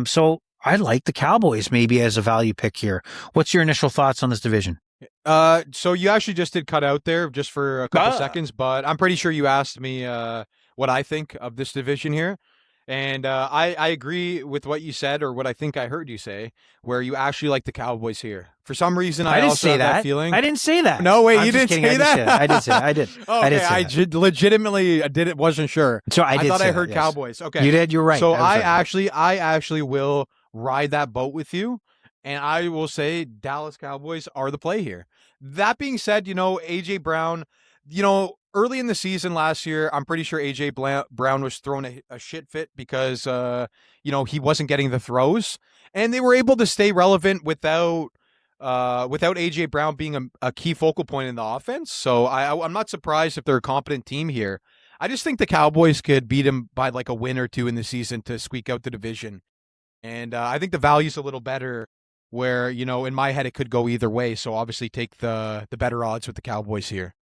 So I like the Cowboys maybe as a value pick here. What's your initial thoughts on this division? So you actually just did cut out there just for a couple seconds, but I'm pretty sure you asked me what I think of this division here. And I agree with what you said, or what I think I heard you say, where you actually like the Cowboys here. For some reason, I didn't also say have that that feeling. I didn't say that. No, wait, I'm you didn't kidding. say that? I did say that. I did. Okay, I did say legitimately wasn't sure. So I thought say I heard that, yes. Cowboys. Okay, You did. You're right. So I actually will ride that boat with you, and I will say Dallas Cowboys are the play here. That being said, AJ Brown, early in the season last year, I'm pretty sure A.J. Brown was throwing a shit fit because, he wasn't getting the throws. And they were able to stay relevant without A.J. Brown being a key focal point in the offense. So I'm not surprised if they're a competent team here. I just think the Cowboys could beat them by like a win or two in the season to squeak out the division. And I think the value's a little better, where, in my head, it could go either way. So obviously take the better odds with the Cowboys here.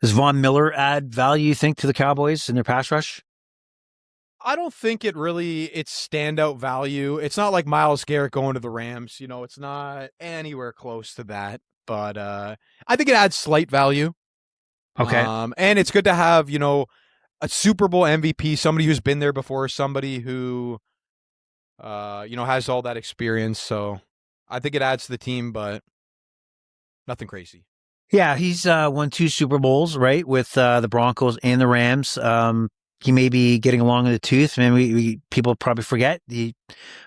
Does Von Miller add value, you think, to the Cowboys in their pass rush? I don't think it's standout value. It's not like Myles Garrett going to the Rams. It's not anywhere close to that. But I think it adds slight value. Okay. And it's good to have, a Super Bowl MVP, somebody who's been there before, somebody who, has all that experience. So I think it adds to the team, but nothing crazy. Yeah, he's won 2 Super Bowls, right, with the Broncos and the Rams. He may be getting along in the tooth. I mean, people probably forget he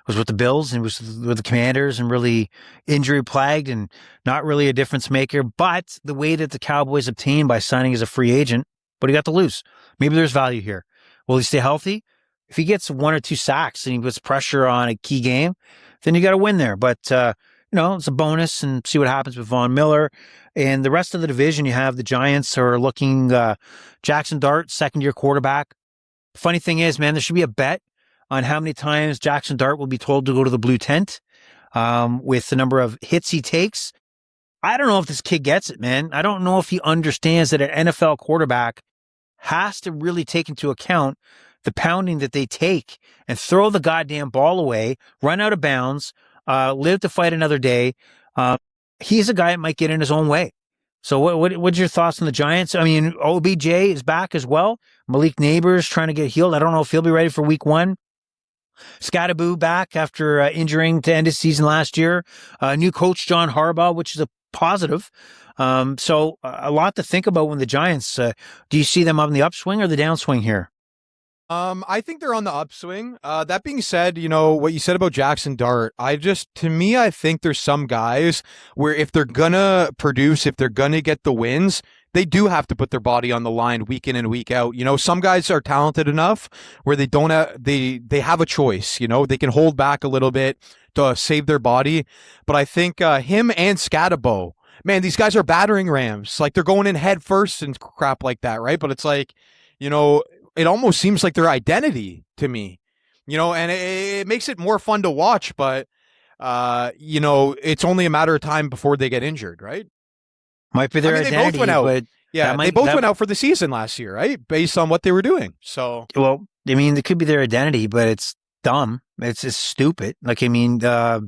was with the Bills and was with the Commanders, and really injury plagued and not really a difference maker. But the way that the Cowboys obtained by signing as a free agent, but he got to lose. Maybe there's value here. Will he stay healthy? If he gets 1 or 2 sacks and he puts pressure on a key game, then you got to win there. But it's a bonus, and see what happens with Von Miller. And the rest of the division, you have the Giants, who are looking Jackson Dart, second-year quarterback. Funny thing is, man, there should be a bet on how many times Jackson Dart will be told to go to the blue tent with the number of hits he takes. I don't know if this kid gets it, man. I don't know if he understands that an NFL quarterback has to really take into account the pounding that they take and throw the goddamn ball away, run out of bounds, live to fight another day. He's a guy that might get in his own way. So what's your thoughts on the Giants? I mean, OBJ is back as well. Malik Neighbors trying to get healed. I don't know if he'll be ready for week 1. Scatterboo back after injuring to end his season last year. New coach John Harbaugh, which is a positive. So a lot to think about when the Giants, do you see them on the upswing or the downswing here? I think they're on the upswing. That being said, what you said about Jackson Dart, I think there's some guys where if they're gonna produce, if they're gonna get the wins, they do have to put their body on the line week in and week out. Some guys are talented enough where they don't have, they have a choice. They can hold back a little bit to save their body. But I think him and Scatabo, man, these guys are battering rams. Like they're going in head first and crap like that, right? But it's like, it almost seems like their identity to me, and it makes it more fun to watch. But it's only a matter of time before they get injured, right? Might be their identity. They both went out. But they both went out for the season last year, right? Based on what they were doing. So, well, I mean, it could be their identity, but it's dumb. It's just stupid. Like, I mean, they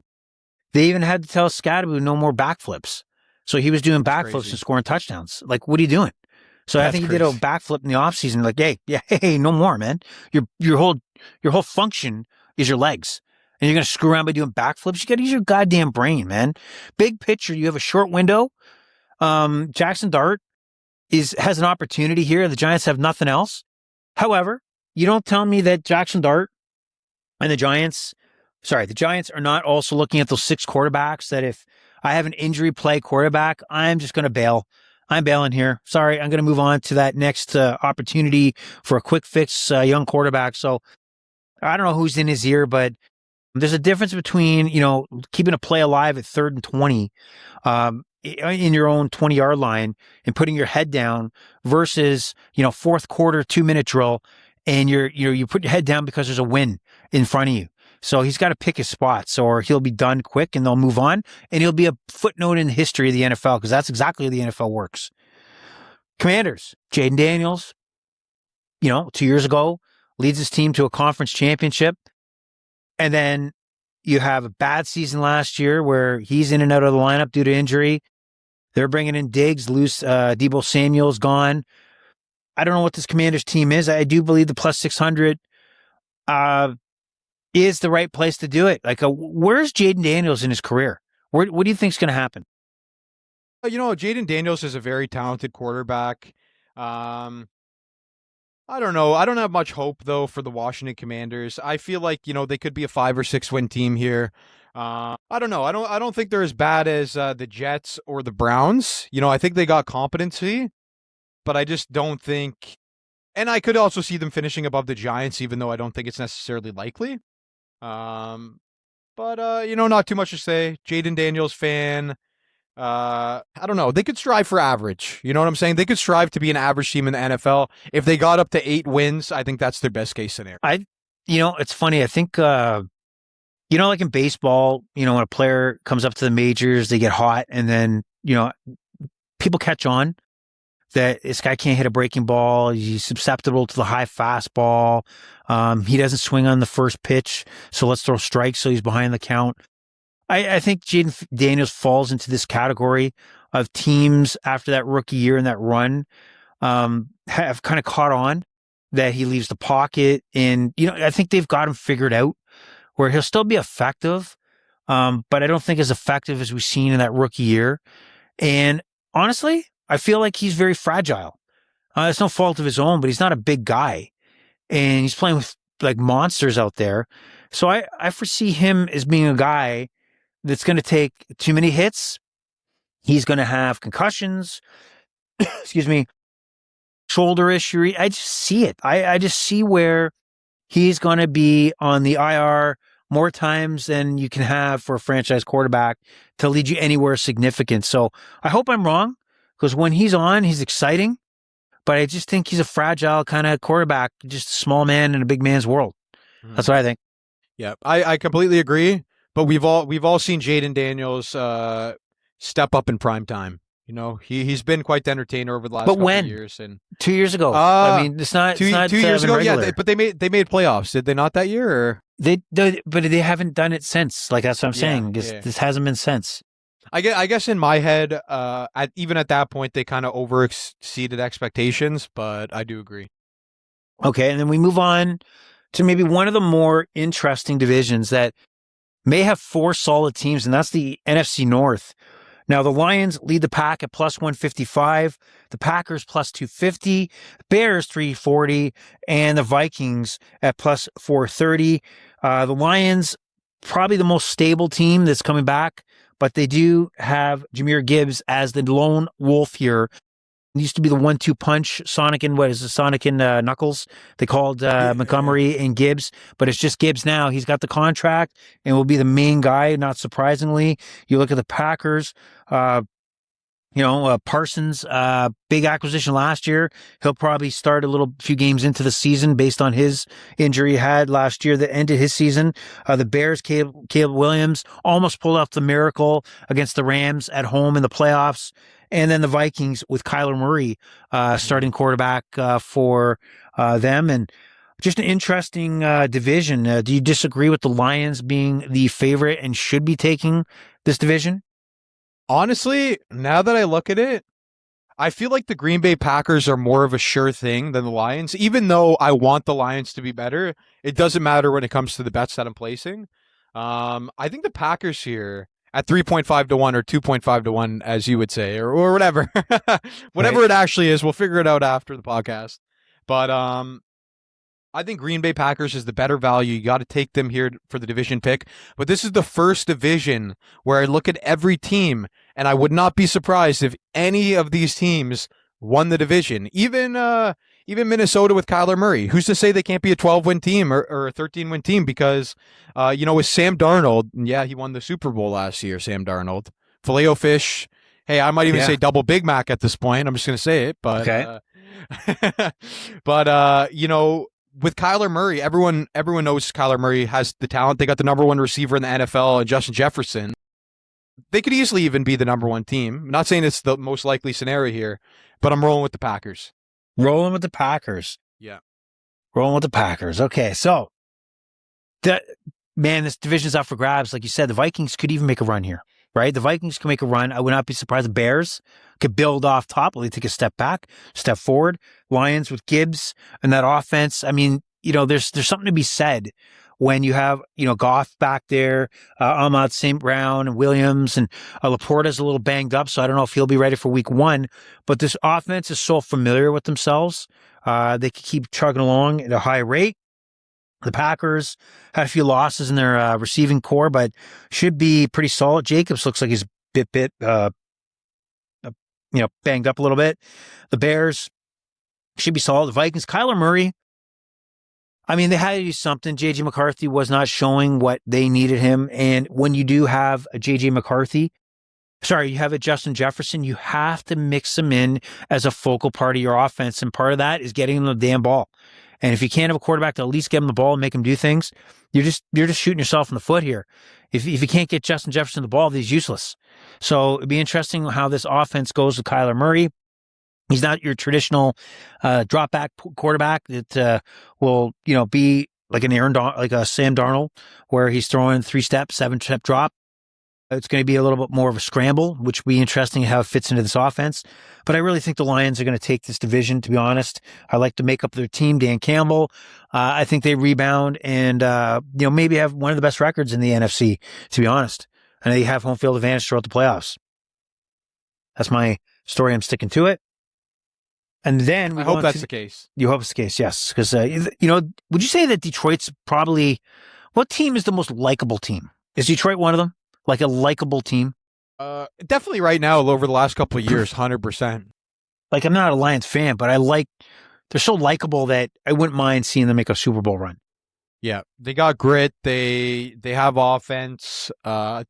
even had to tell Scatabo no more backflips. So he was doing backflips and scoring touchdowns. Like, what are you doing? So I think he did a backflip in the offseason. Like, hey, no more, man. Your whole function is your legs. And you're going to screw around by doing backflips. You got to use your goddamn brain, man. Big picture, you have a short window. Jackson Dart has an opportunity here. The Giants have nothing else. However, you don't tell me that Jackson Dart and the Giants are not also looking at those 6 quarterbacks that if I have an injury play quarterback, I'm just going to bail. I'm bailing here. Sorry, I'm going to move on to that next opportunity for a quick fix young quarterback. So I don't know who's in his ear, but there's a difference between, keeping a play alive at 3rd and 20 in your own 20-yard line and putting your head down versus, 4th quarter, 2-minute drill, and you put your head down because there's a win in front of you. So he's got to pick his spots or he'll be done quick and they'll move on and he'll be a footnote in the history of the NFL because that's exactly how the NFL works. Commanders, Jaden Daniels, 2 years ago, leads his team to a conference championship. And then you have a bad season last year where he's in and out of the lineup due to injury. They're bringing in Diggs, Deebo Samuel's gone. I don't know what this Commanders team is. I do believe the plus 600 is the right place to do it. Like, where's Jaden Daniels in his career? What do you think is going to happen? Jaden Daniels is a very talented quarterback. I don't know. I don't have much hope, though, for the Washington Commanders. I feel like, they could be a 5 or 6 win team here. I don't know. I don't think they're as bad as the Jets or the Browns. I think they got competency, but I just don't think. And I could also see them finishing above the Giants, even though I don't think it's necessarily likely. But not too much to say. Jaden Daniels fan. I don't know. They could strive for average. You know what I'm saying? They could strive to be an average team in the NFL. If they got up to 8 wins, I think that's their best case scenario. It's funny. I think, like in baseball, when a player comes up to the majors, they get hot and then, people catch on that this guy can't hit a breaking ball. He's susceptible to the high fastball. He doesn't swing on the first pitch. So let's throw strikes. So he's behind the count. I think Jaden Daniels falls into this category of teams after that rookie year and that run have kind of caught on that he leaves the pocket. And, I think they've got him figured out where he'll still be effective, but I don't think as effective as we've seen in that rookie year. And honestly, I feel like he's very fragile. It's no fault of his own, but he's not a big guy. And he's playing with like monsters out there. So I foresee him as being a guy that's going to take too many hits. He's going to have concussions, excuse me, shoulder issue. I just see it. I just see where he's going to be on the IR more times than you can have for a franchise quarterback to lead you anywhere significant. So I hope I'm wrong because when he's on, he's exciting, but I just think he's a fragile kind of quarterback, just a small man in a big man's world. That's what I think. Yeah, I completely agree. But we've all seen Jaden Daniels step up in prime time. He's been quite the entertainer over the last couple of years. And 2 years ago. I mean, it's not 2 years ago. Yeah, but they made playoffs. Did they not that year? Or? But they haven't done it since. Like that's what I'm saying. This hasn't been since. I guess in my head, even at that point, they kind of overexceeded expectations. But I do agree. Okay, and then we move on to maybe one of the more interesting divisions that may have 4 solid teams, and that's the NFC North. Now, the Lions lead the pack at plus 155, the Packers plus 250, Bears 340, and the Vikings at plus 430. The Lions, probably the most stable team that's coming back, but they do have Jahmyr Gibbs as the lone wolf here. used to be the 1-2 punch, Sonic and Knuckles. They called Montgomery and Gibbs, but it's just Gibbs now. He's got the contract and will be the main guy. Not surprisingly, you look at the Packers. Parsons, big acquisition last year. He'll probably start a few games into the season based on his injury he had last year that ended his season. The Bears, Caleb Williams almost pulled off the miracle against the Rams at home in the playoffs. And then the Vikings with Kyler Murray, starting quarterback, for them. And just an interesting division. Do you disagree with the Lions being the favorite and should be taking this division? Honestly, now that I look at it, I feel like the Green Bay Packers are more of a sure thing than the Lions. Even though I want the Lions to be better, it doesn't matter when it comes to the bets that I'm placing. I think the Packers here at 3.5 to 1 or 2.5 to 1, as you would say, or whatever. Whatever Right. it actually is, we'll figure it out after the podcast. But I think Green Bay Packers is the better value. You got to take them here for the division pick. But this is the first division where I look at every team, and I would not be surprised if any of these teams won the division. Even Minnesota with Kyler Murray. Who's to say they can't be a 12-win team or a 13-win team? Because, with Sam Darnold, yeah, he won the Super Bowl last year, Sam Darnold. Filet-O-Fish. Hey, I might even say double Big Mac at this point. I'm just going to say it. But, Okay. with Kyler Murray, everyone knows Kyler Murray has the talent. They got the number one receiver in the NFL, Justin Jefferson. They could easily even be the number one team. I'm not saying it's the most likely scenario here, but I'm rolling with the Packers. Rolling with the Packers. Yeah. Rolling with the Packers. Okay, so this division's up for grabs. Like you said, the Vikings could even make a run here, right? The Vikings can make a run. I would not be surprised. The Bears could build off top. Will they take a step back, step forward? Lions with Gibbs and that offense. I mean, there's something to be said when you have, Goff back there, Ahmad St. Brown and Williams, and Laporta's a little banged up, so I don't know if he'll be ready for week 1. But this offense is so familiar with themselves. They can keep chugging along at a high rate. The Packers had a few losses in their receiving core, but should be pretty solid. Jacobs looks like he's a bit banged up a little bit. The Bears should be solid. The Vikings, Kyler Murray, I mean, they had to do something. J.J. McCarthy was not showing what they needed him. And when you do have a you have a Justin Jefferson, you have to mix him in as a focal part of your offense. And part of that is getting him the damn ball. And if you can't have a quarterback to at least get him the ball and make him do things, you're just shooting yourself in the foot here. If you can't get Justin Jefferson the ball, he's useless. So it'd be interesting how this offense goes with Kyler Murray. He's not your traditional drop back quarterback that will be like like a Sam Darnold, where he's throwing 3-step, 7-step drop. It's going to be a little bit more of a scramble, which will be interesting how it fits into this offense. But I really think the Lions are going to take this division, to be honest. I like to make up their team, Dan Campbell. I think they rebound and, maybe have one of the best records in the NFC, to be honest. And they have home field advantage throughout the playoffs. That's my story. I'm sticking to it. And then I hope that's the case. You hope it's the case, yes. Because, would you say that Detroit's probably, what team is the most likable team? Is Detroit one of them? Like a likable team? Definitely right now, over the last couple of years, 100%. Like, I'm not a Lions fan, but they're so likable that I wouldn't mind seeing them make a Super Bowl run. Yeah, they got grit. They have offense. I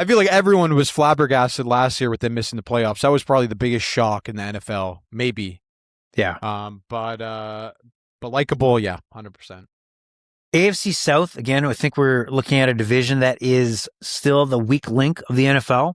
feel like everyone was flabbergasted last year with them missing the playoffs. That was probably the biggest shock in the NFL, maybe. Yeah. But likable, yeah, 100%. AFC South, again, I think we're looking at a division that is still the weak link of the NFL,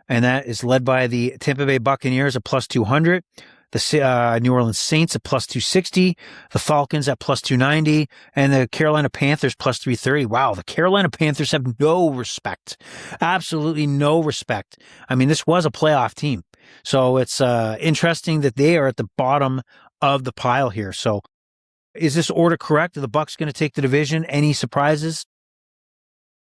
and that is led by the Tampa Bay Buccaneers at plus 200, the New Orleans Saints at plus 260, the Falcons at plus 290, and the Carolina Panthers plus 330. Wow, the Carolina Panthers have no respect. Absolutely no respect. I mean, this was a playoff team. So it's interesting that they are at the bottom of the pile here. So is this order correct? Are the Bucs going to take the division? Any surprises?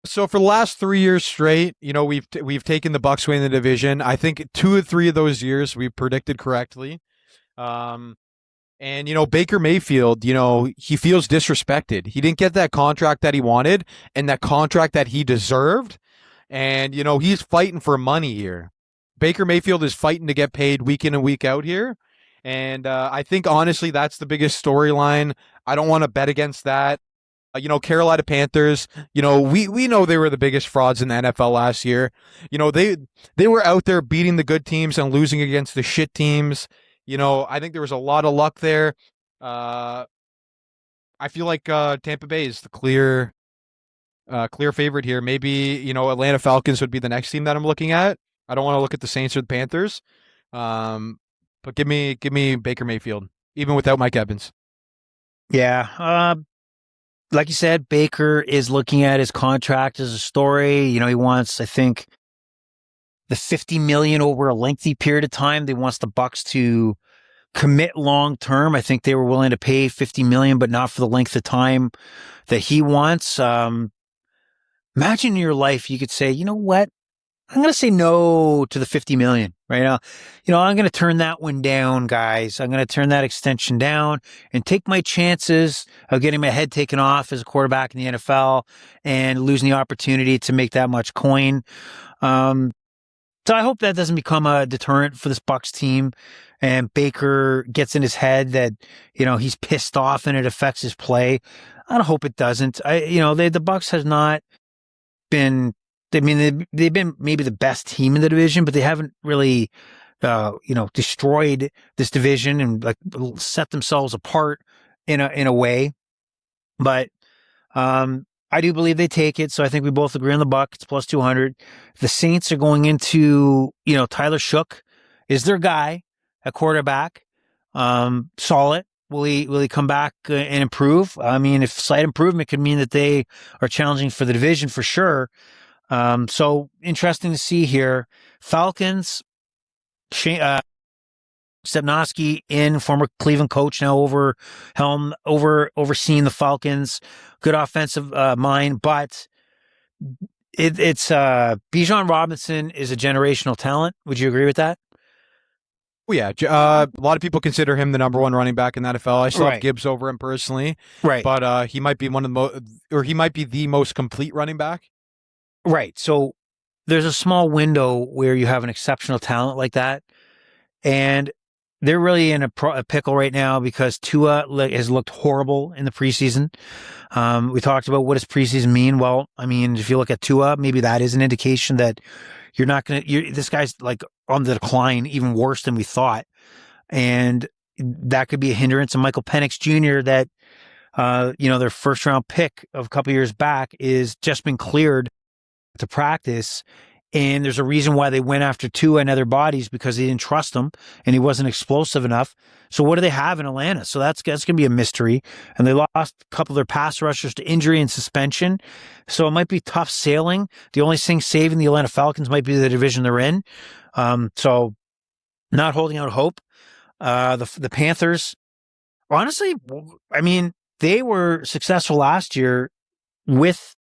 So for the last 3 years straight, we've taken the Bucs winning the division. I think 2 or 3 of those years we predicted correctly. And Baker Mayfield, he feels disrespected. He didn't get that contract that he wanted and that contract that he deserved. And he's fighting for money here. Baker Mayfield is fighting to get paid week in and week out here. And I think, honestly, that's the biggest storyline. I don't want to bet against that. Carolina Panthers, we know they were the biggest frauds in the NFL last year. They were out there beating the good teams and losing against the shit teams. I think there was a lot of luck there. I feel like Tampa Bay is the clear favorite here. Maybe, Atlanta Falcons would be the next team that I'm looking at. I don't want to look at the Saints or the Panthers. But give me Baker Mayfield, even without Mike Evans. Yeah. Like you said, Baker is looking at his contract as a story. He wants, I think, the $50 million over a lengthy period of time. They wants the Bucs to commit long term. I think they were willing to pay $50 million, but not for the length of time that he wants. Imagine in your life you could say, you know what? I'm going to say no to the $50 million right now. I'm going to turn that one down, guys. I'm going to turn that extension down and take my chances of getting my head taken off as a quarterback in the NFL and losing the opportunity to make that much coin. So I hope that doesn't become a deterrent for this Bucs team and Baker gets in his head that, he's pissed off and it affects his play. I hope it doesn't. The Bucs has not been, they've been maybe the best team in the division, but they haven't really, destroyed this division and like set themselves apart in a way. But, I do believe they take it. So I think we both agree on the Bucs. It's plus 200. The Saints are going into, Tyler Shook is their guy at quarterback. Solid. Will he come back and improve? I mean, if slight improvement could mean that they are challenging for the division for sure. So interesting to see here. Falcons, Stepnoski in, former Cleveland coach, now overseeing the Falcons. Good offensive mind, but it's Bijan Robinson is a generational talent. Would you agree with that? Oh, yeah. A lot of people consider him the number one running back in the NFL. I still have Right. Gibbs over him personally, Right. but he might be he might be the most complete running back. Right. So there's a small window where you have an exceptional talent like that, and they're really in a pickle right now because Tua has looked horrible in the preseason. We talked about what does preseason mean. Well, I mean, if you look at Tua, maybe that is an indication that you're not going to, this guy's like on the decline, even worse than we thought. And that could be a hindrance. And Michael Penix Jr., that, their first round pick of a couple years back is just been cleared to practice. And there's a reason why they went after Tua and other bodies because they didn't trust him and he wasn't explosive enough. So what do they have in Atlanta? So that's going to be a mystery. And they lost a couple of their pass rushers to injury and suspension. So it might be tough sailing. The only thing saving the Atlanta Falcons might be the division they're in. So not holding out hope. The Panthers, honestly, I mean, they were successful last year with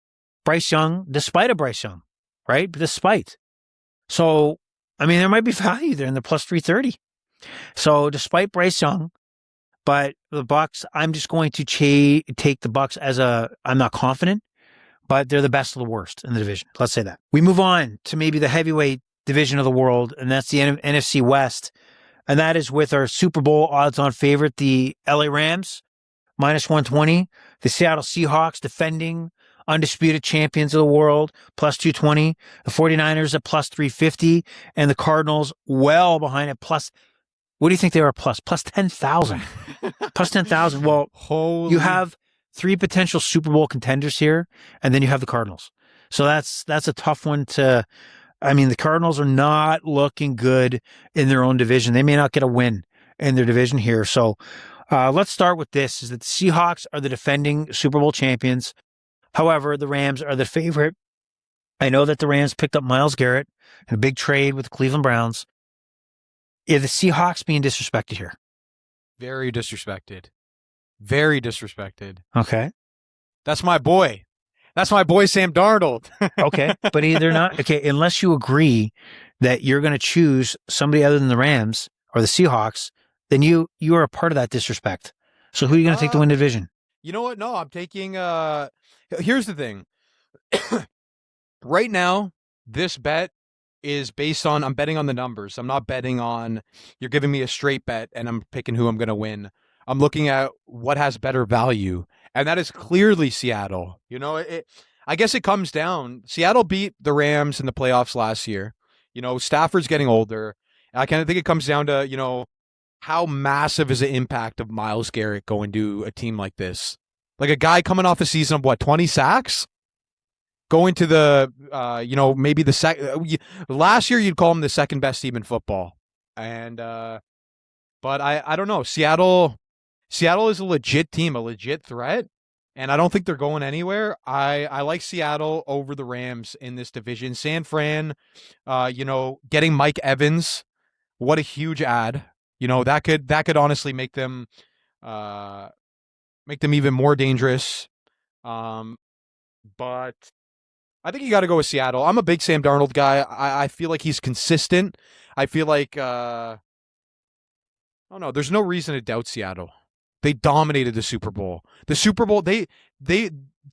Bryce Young, despite of Bryce Young. Right? Despite. So, I mean, there might be value there in the plus 330. So, despite Bryce Young, but the Bucs, I'm just going to take the Bucs as I'm not confident, but they're the best of the worst in the division. Let's say that. We move on to maybe the heavyweight division of the world, and that's the NFC West. And that is with our Super Bowl odds-on favorite, the LA Rams, minus 120. The Seattle Seahawks, defending undisputed champions of the world, plus 220. The 49ers at plus 350. And the Cardinals well behind it, plus, what do you think they are plus? Plus 10,000. Plus 10,000. Well, you have three potential Super Bowl contenders here, and then you have the Cardinals. So that's a tough one to, I mean, the Cardinals are not looking good in their own division. They may not get a win in their division here. So let's start with this, is that the Seahawks are the defending Super Bowl champions. However, the Rams are the favorite. I know that the Rams picked up Myles Garrett in a big trade with the Cleveland Browns. Is the Seahawks being disrespected here? Very disrespected. Very disrespected. Okay. That's my boy. That's my boy, Sam Darnold. Okay. But either not. Okay. Unless you agree that you're going to choose somebody other than the Rams or the Seahawks, then you are a part of that disrespect. So who are you going to take to win the division? You know what? No, I'm taking, here's the thing. Right now, this bet is based on I'm betting on the numbers. I'm not betting on you're giving me a straight bet and I'm picking who I'm going to win. I'm looking at what has better value, and that is clearly Seattle. I guess it comes down. Seattle beat the Rams in the playoffs last year. Stafford's getting older. I kind of think it comes down to how massive is the impact of Myles Garrett going to a team like this? Like a guy coming off a season of 20 sacks? Going to the, maybe the last year you'd call him the second best team in football. And, but I don't know. Seattle is a legit team, a legit threat. And I don't think they're going anywhere. I like Seattle over the Rams in this division. San Fran, getting Mike Evans, what a huge ad. That could honestly make them even more dangerous. But I think you got to go with Seattle. I'm a big Sam Darnold guy. I feel like he's consistent. I feel like I don't know. There's no reason to doubt Seattle. They dominated the Super Bowl. The Super Bowl, they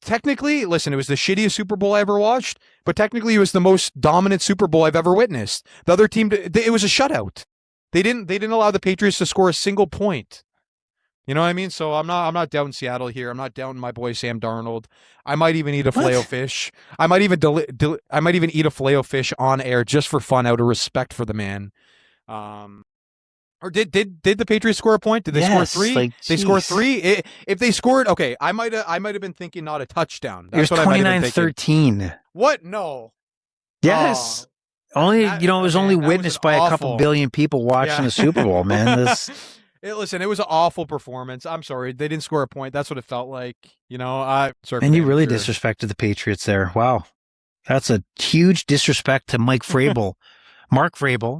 technically, listen, it was the shittiest Super Bowl I ever watched, but technically it was the most dominant Super Bowl I've ever witnessed. The other team, it was a shutout. They didn't allow the Patriots to score a single point. You know what I mean? So I'm not doubting Seattle here. I'm not doubting my boy Sam Darnold. I might even eat a Filet-O-Fish. I might even eat a Filet-O-Fish on air just for fun, out of respect for the man. Or did the Patriots score a point? Did they score 3? They scored 3. If they scored, okay, I might have been thinking not a touchdown. That's it was 29-13. What? No. Yes. It was only witnessed by a couple billion people watching the Super Bowl, man. Listen, it was an awful performance. I'm sorry. They didn't score a point. That's what it felt like. Sorry. And you really disrespected the Patriots there. Wow. That's a huge disrespect to Mark Vrabel,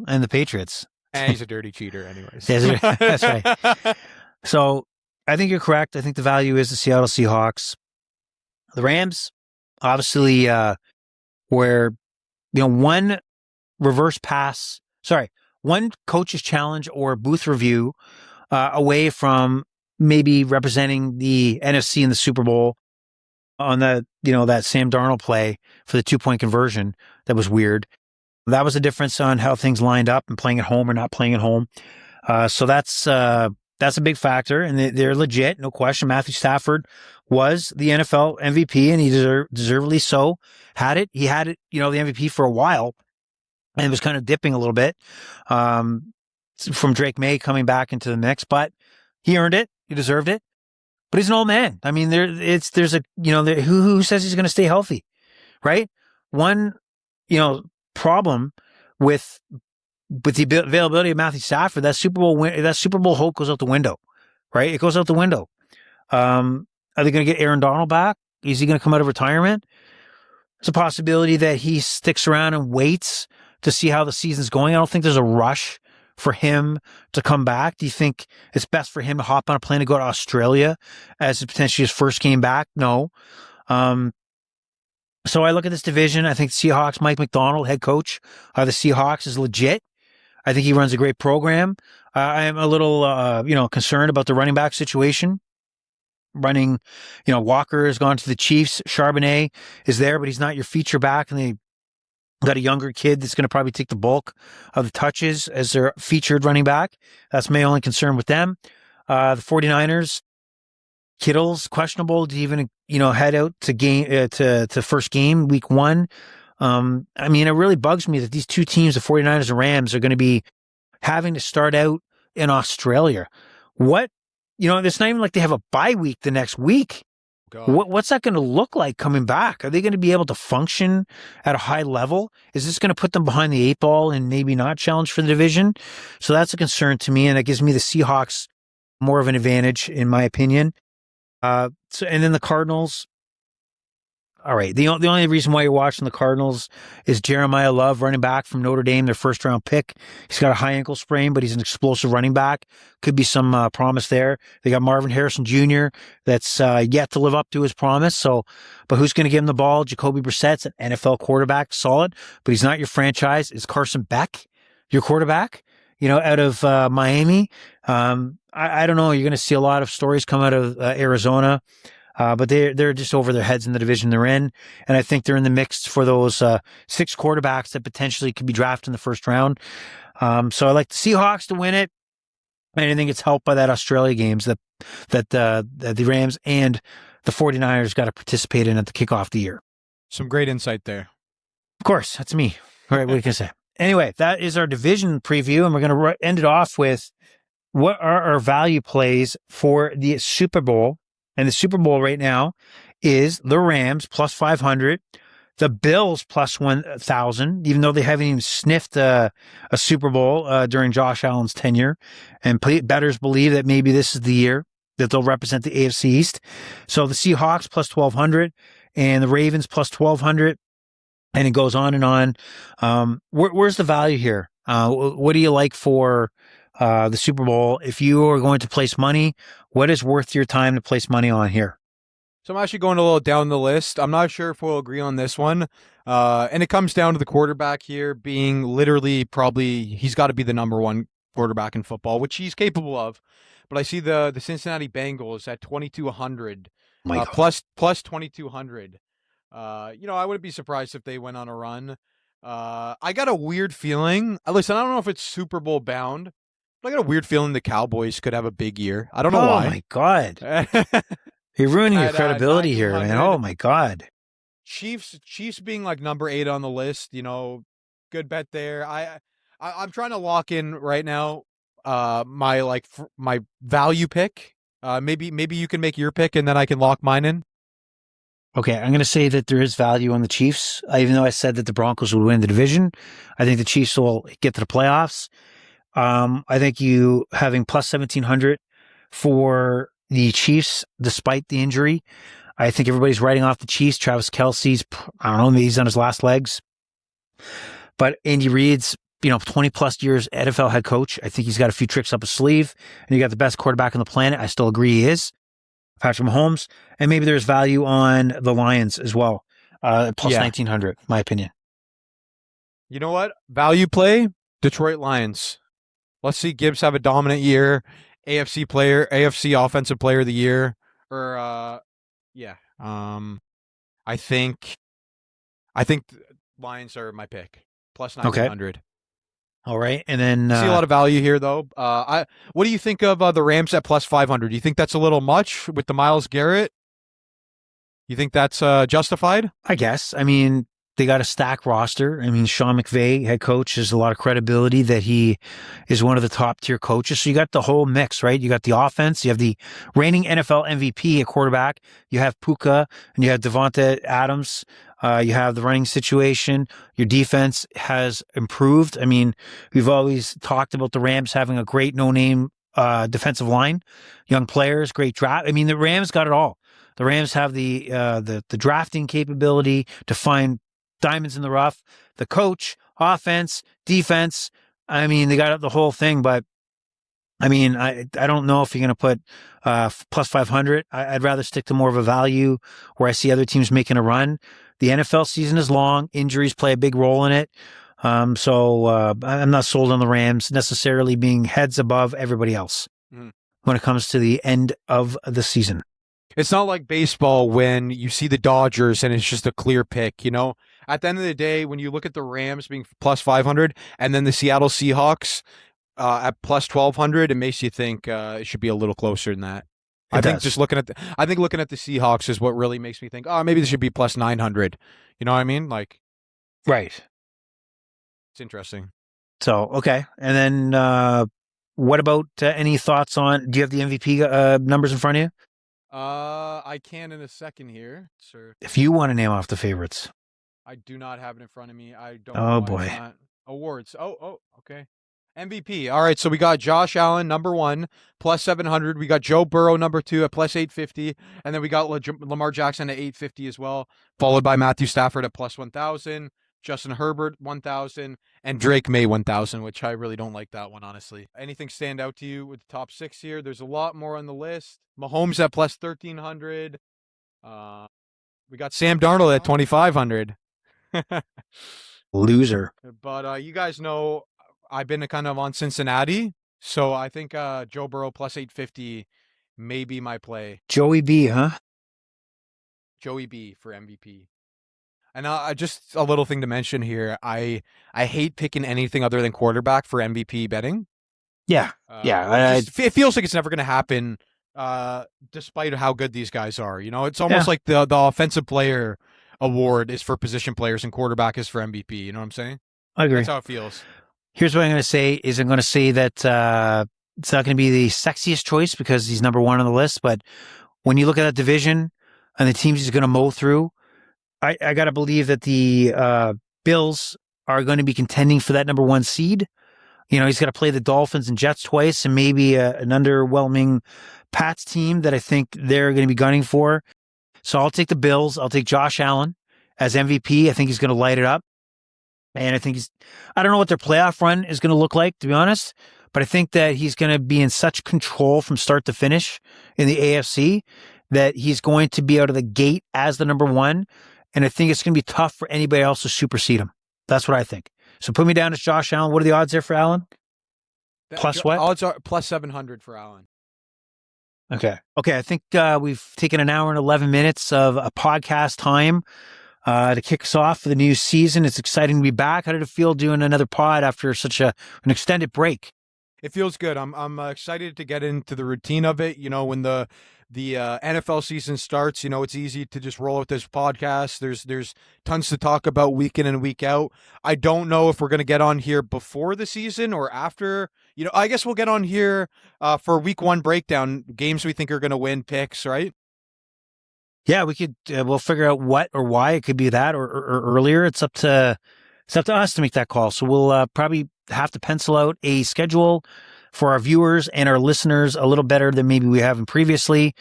and the Patriots. And he's a dirty cheater anyways. That's right. So I think you're correct. I think the value is the Seattle Seahawks. The Rams, obviously, where, one coach's challenge or booth review away from maybe representing the NFC in the Super Bowl on that Sam Darnold play for the 2-point conversion. That was weird. That was a difference on how things lined up and playing at home or not playing at home. So that's a big factor, and they're legit, no question. Matthew Stafford was the NFL MVP, and he deservedly so. He had it, the MVP for a while, and it was kind of dipping a little bit from Drake May coming back into the mix, but he earned it. He deserved it. But he's an old man. I mean, who says he's going to stay healthy, right? One, problem with the availability of Matthew Stafford, that Super Bowl hope goes out the window, right? It goes out the window. Are they going to get Aaron Donald back? Is he going to come out of retirement? There's a possibility that he sticks around and waits to see how the season's going. I don't think there's a rush for him to come back. Do you think it's best for him to hop on a plane to go to Australia as potentially his first game back? No. So I look at this division. I think Seahawks, Mike McDonald, head coach of the Seahawks, is legit. I think he runs a great program. I am a little, concerned about the running back situation. Walker has gone to the Chiefs. Charbonnet is there, but he's not your feature back. And they got a younger kid that's going to probably take the bulk of the touches as their featured running back. That's my only concern with them. The 49ers, Kittle's questionable to even, head out to game to first game week 1. It really bugs me that these two teams, the 49ers and Rams, are going to be having to start out in Australia. It's not even like they have a bye week the next week. What's that going to look like coming back? Are they going to be able to function at a high level? Is this going to put them behind the 8 ball and maybe not challenge for the division? So that's a concern to me, and that gives me the Seahawks more of an advantage, in my opinion. And then the Cardinals. All right. The only reason why you're watching the Cardinals is Jeremiah Love, running back from Notre Dame, their first round pick. He's got a high ankle sprain, but he's an explosive running back. Could be some promise there. They got Marvin Harrison Jr. that's yet to live up to his promise. But who's going to give him the ball? Jacoby Brissett's an NFL quarterback, solid, but he's not your franchise. Is Carson Beck your quarterback? Out of Miami. I don't know. You're going to see a lot of stories come out of Arizona. But they're just over their heads in the division they're in, and I think they're in the mix for those 6 quarterbacks that potentially could be drafted in the first round. So I like the Seahawks to win it, and I think it's helped by that Australia games that the Rams and the 49ers got to participate in at the kickoff of the year. Some great insight there. Of course, that's me. All right, what can I say? Anyway, that is our division preview, and we're going to end it off with what are our value plays for the Super Bowl. And the Super Bowl right now is the Rams plus 500, the Bills plus 1,000, even though they haven't even sniffed a Super Bowl during Josh Allen's tenure. And bettors believe that maybe this is the year that they'll represent the AFC East. So the Seahawks plus 1,200 and the Ravens plus 1,200. And it goes on and on. Where's the value here? What do you like for the Super Bowl? If you are going to place money, what is worth your time to place money on here? So I'm actually going a little down the list. I'm not sure if we'll agree on this one. And it comes down to the quarterback here being literally probably, he's got to be the number one quarterback in football, which he's capable of. But I see the Cincinnati Bengals at 2,200, plus 2,200. I wouldn't be surprised if they went on a run. I got a weird feeling. Listen, I don't know if it's Super Bowl bound, but I got a weird feeling the Cowboys could have a big year. I don't know why. Oh, my God. You're ruining your credibility here, man. Oh, my God. Chiefs being like number 8 on the list, good bet there. I'm trying to lock in right now my value pick. Maybe you can make your pick and then I can lock mine in. Okay, I'm going to say that there is value on the Chiefs. Even though I said that the Broncos would win the division, I think the Chiefs will get to the playoffs. I think you having plus 1,700 for the Chiefs, despite the injury. I think everybody's writing off the Chiefs. Travis Kelce's, I don't know, maybe he's on his last legs. But Andy Reid's, 20 plus years NFL head coach. I think he's got a few tricks up his sleeve. And you got the best quarterback on the planet. I still agree he is. Patrick Mahomes, and maybe there's value on the Lions as well. Plus 1,900, my opinion. You know what? Value play, Detroit Lions. Let's see Gibbs have a dominant year. AFC offensive player of the year. I think Lions are my pick. Plus 1,900. Okay. All right, and then I see a lot of value here, though. What do you think of the Rams at plus 500? Do you think that's a little much with the Myles Garrett? You think that's justified? I guess. I mean, they got a stacked roster. I mean, Sean McVay, head coach, has a lot of credibility that he is one of the top tier coaches. So you got the whole mix, right? You got the offense. You have the reigning NFL MVP at quarterback. You have Puka, and you have Devonta Adams. You have the running situation. Your defense has improved. I mean, we've always talked about the Rams having a great no-name defensive line, young players, great draft. I mean, the Rams got it all. The Rams have the drafting capability to find diamonds in the rough. The coach, offense, defense. I mean, they got the whole thing. But I mean, I don't know if you're going to put plus 500. I'd rather stick to more of a value where I see other teams making a run. The NFL season is long. Injuries play a big role in it. So I'm not sold on the Rams necessarily being heads above everybody else when it comes to the end of the season. It's not like baseball when you see the Dodgers and it's just a clear pick, At the end of the day, when you look at the Rams being plus 500 and then the Seattle Seahawks at plus 1,200, it makes you think it should be a little closer than that. I think looking at the Seahawks is what really makes me think, maybe this should be plus 900. You know what I mean? Right. It's interesting. So, okay. And then what about any thoughts on, do you have the MVP numbers in front of you? I can in a second here, sir. If you want to name off the favorites. I do not have it in front of me. I don't know. Oh, boy. Awards. Oh, okay. MVP. All right, so we got Josh Allen, number 1, plus 700. We got Joe Burrow, number 2, at plus 850. And then we got Lamar Jackson at 850 as well, followed by Matthew Stafford at plus 1,000, Justin Herbert, 1,000, and Drake May, 1,000, which I really don't like that one, honestly. Anything stand out to you with the top 6 here? There's a lot more on the list. Mahomes at plus 1,300. We got Sam Darnold at 2,500. Loser. But you guys know I've been kind of on Cincinnati, so I think Joe Burrow plus 850 may be my play. Joey B, huh? Joey B for MVP. And just a little thing to mention here. I hate picking anything other than quarterback for MVP betting. Yeah. It feels like it's never going to happen, despite how good these guys are. It's almost like the offensive player award is for position players and quarterback is for MVP. You know what I'm saying? I agree. That's how it feels. Here's what I'm going to say is I'm going to say that it's not going to be the sexiest choice because he's number one on the list. But when you look at that division and the teams he's going to mow through, I got to believe that the Bills are going to be contending for that number one seed. He's got to play the Dolphins and Jets twice and maybe an underwhelming Pats team that I think they're going to be gunning for. So I'll take the Bills. I'll take Josh Allen as MVP. I think he's going to light it up. And I think I don't know what their playoff run is going to look like, to be honest, but I think that he's going to be in such control from start to finish in the AFC that he's going to be out of the gate as the number one. And I think it's going to be tough for anybody else to supersede him. That's what I think. So put me down as Josh Allen. What are the odds there for Allen? Plus what? Odds are plus 700 for Allen. Okay. I think we've taken an hour and 11 minutes of a podcast time to kick us off for the new season. It's exciting to be back. How did it feel doing another pod after such an extended break? It feels good. I'm excited to get into the routine of it. When the NFL season starts, it's easy to just roll out this podcast. There's tons to talk about week in and week out. I don't know if we're going to get on here before the season or after. I guess we'll get on here for week one breakdown, games we think are going to win, picks, right? Yeah, we could. We'll figure out what or why. It could be that or earlier. It's up to us to make that call. So we'll probably have to pencil out a schedule for our viewers and our listeners a little better than maybe we haven't previously.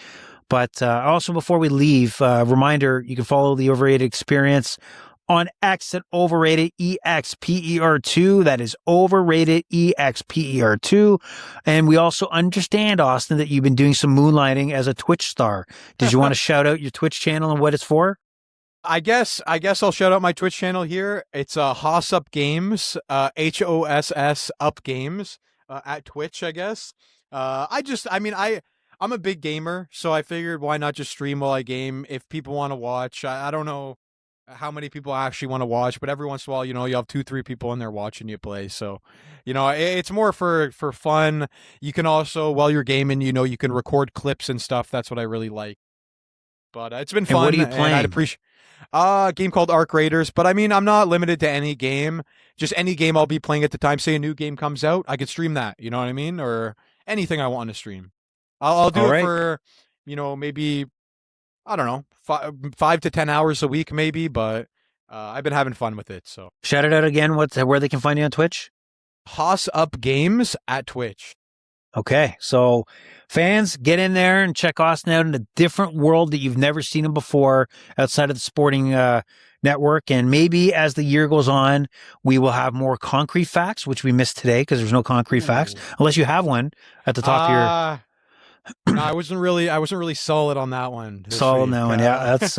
But also before we leave, reminder, you can follow the Overrated Experience on X at Overrated EXPER2. That is Overrated EXPER2. And we also understand, Austin, that you've been doing some moonlighting as a Twitch star. Did you want to shout out your Twitch channel and what it's for? I guess I'll shout out my Twitch channel here. It's Hoss Up Games, HOSS Up Games at Twitch, I guess. I'm a big gamer, so I figured why not just stream while I game if people want to watch. I don't know how many people actually want to watch, but every once in a while, you have 2-3 people in there watching you play. So, it's more for fun. You can also, while you're gaming, you can record clips and stuff. That's what I really like. But it's been fun. And what are you playing? I'd appreciate a game called Arc Raiders, but I'm not limited to any game. Just any game I'll be playing at the time. Say a new game comes out, I could stream that. You know what I mean? Or anything I want to stream. I'll do it for, maybe, I don't know, 5 to 10 hours a week, maybe. But I've been having fun with it. So shout it out again. Where they can find you on Twitch? Hoss Up Games at Twitch. Okay, so fans, get in there and check Austin out in a different world that you've never seen him before outside of the sporting network. And maybe as the year goes on, we will have more concrete facts, which we missed today because there's no concrete facts, unless you have one at the top of your. No, I wasn't really solid on that one. Solid on that one, yeah. That's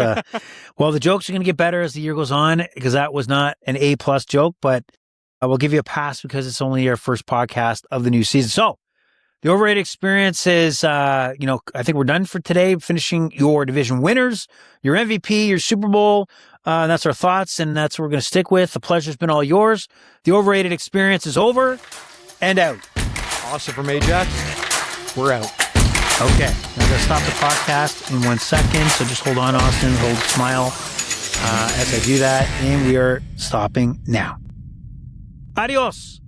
well, the jokes are going to get better as the year goes on because that was not an A+ joke, but we'll give you a pass because it's only our first podcast of the new season. So. The Overrated Experience is, I think we're done for today, finishing your division winners, your MVP, your Super Bowl. And that's our thoughts, and that's what we're going to stick with. The pleasure's been all yours. The Overrated Experience is over and out. Awesome from Ajax. We're out. Okay. I'm going to stop the podcast in 1 second, so just hold on, Austin. Hold smile as I do that, and we are stopping now. Adios.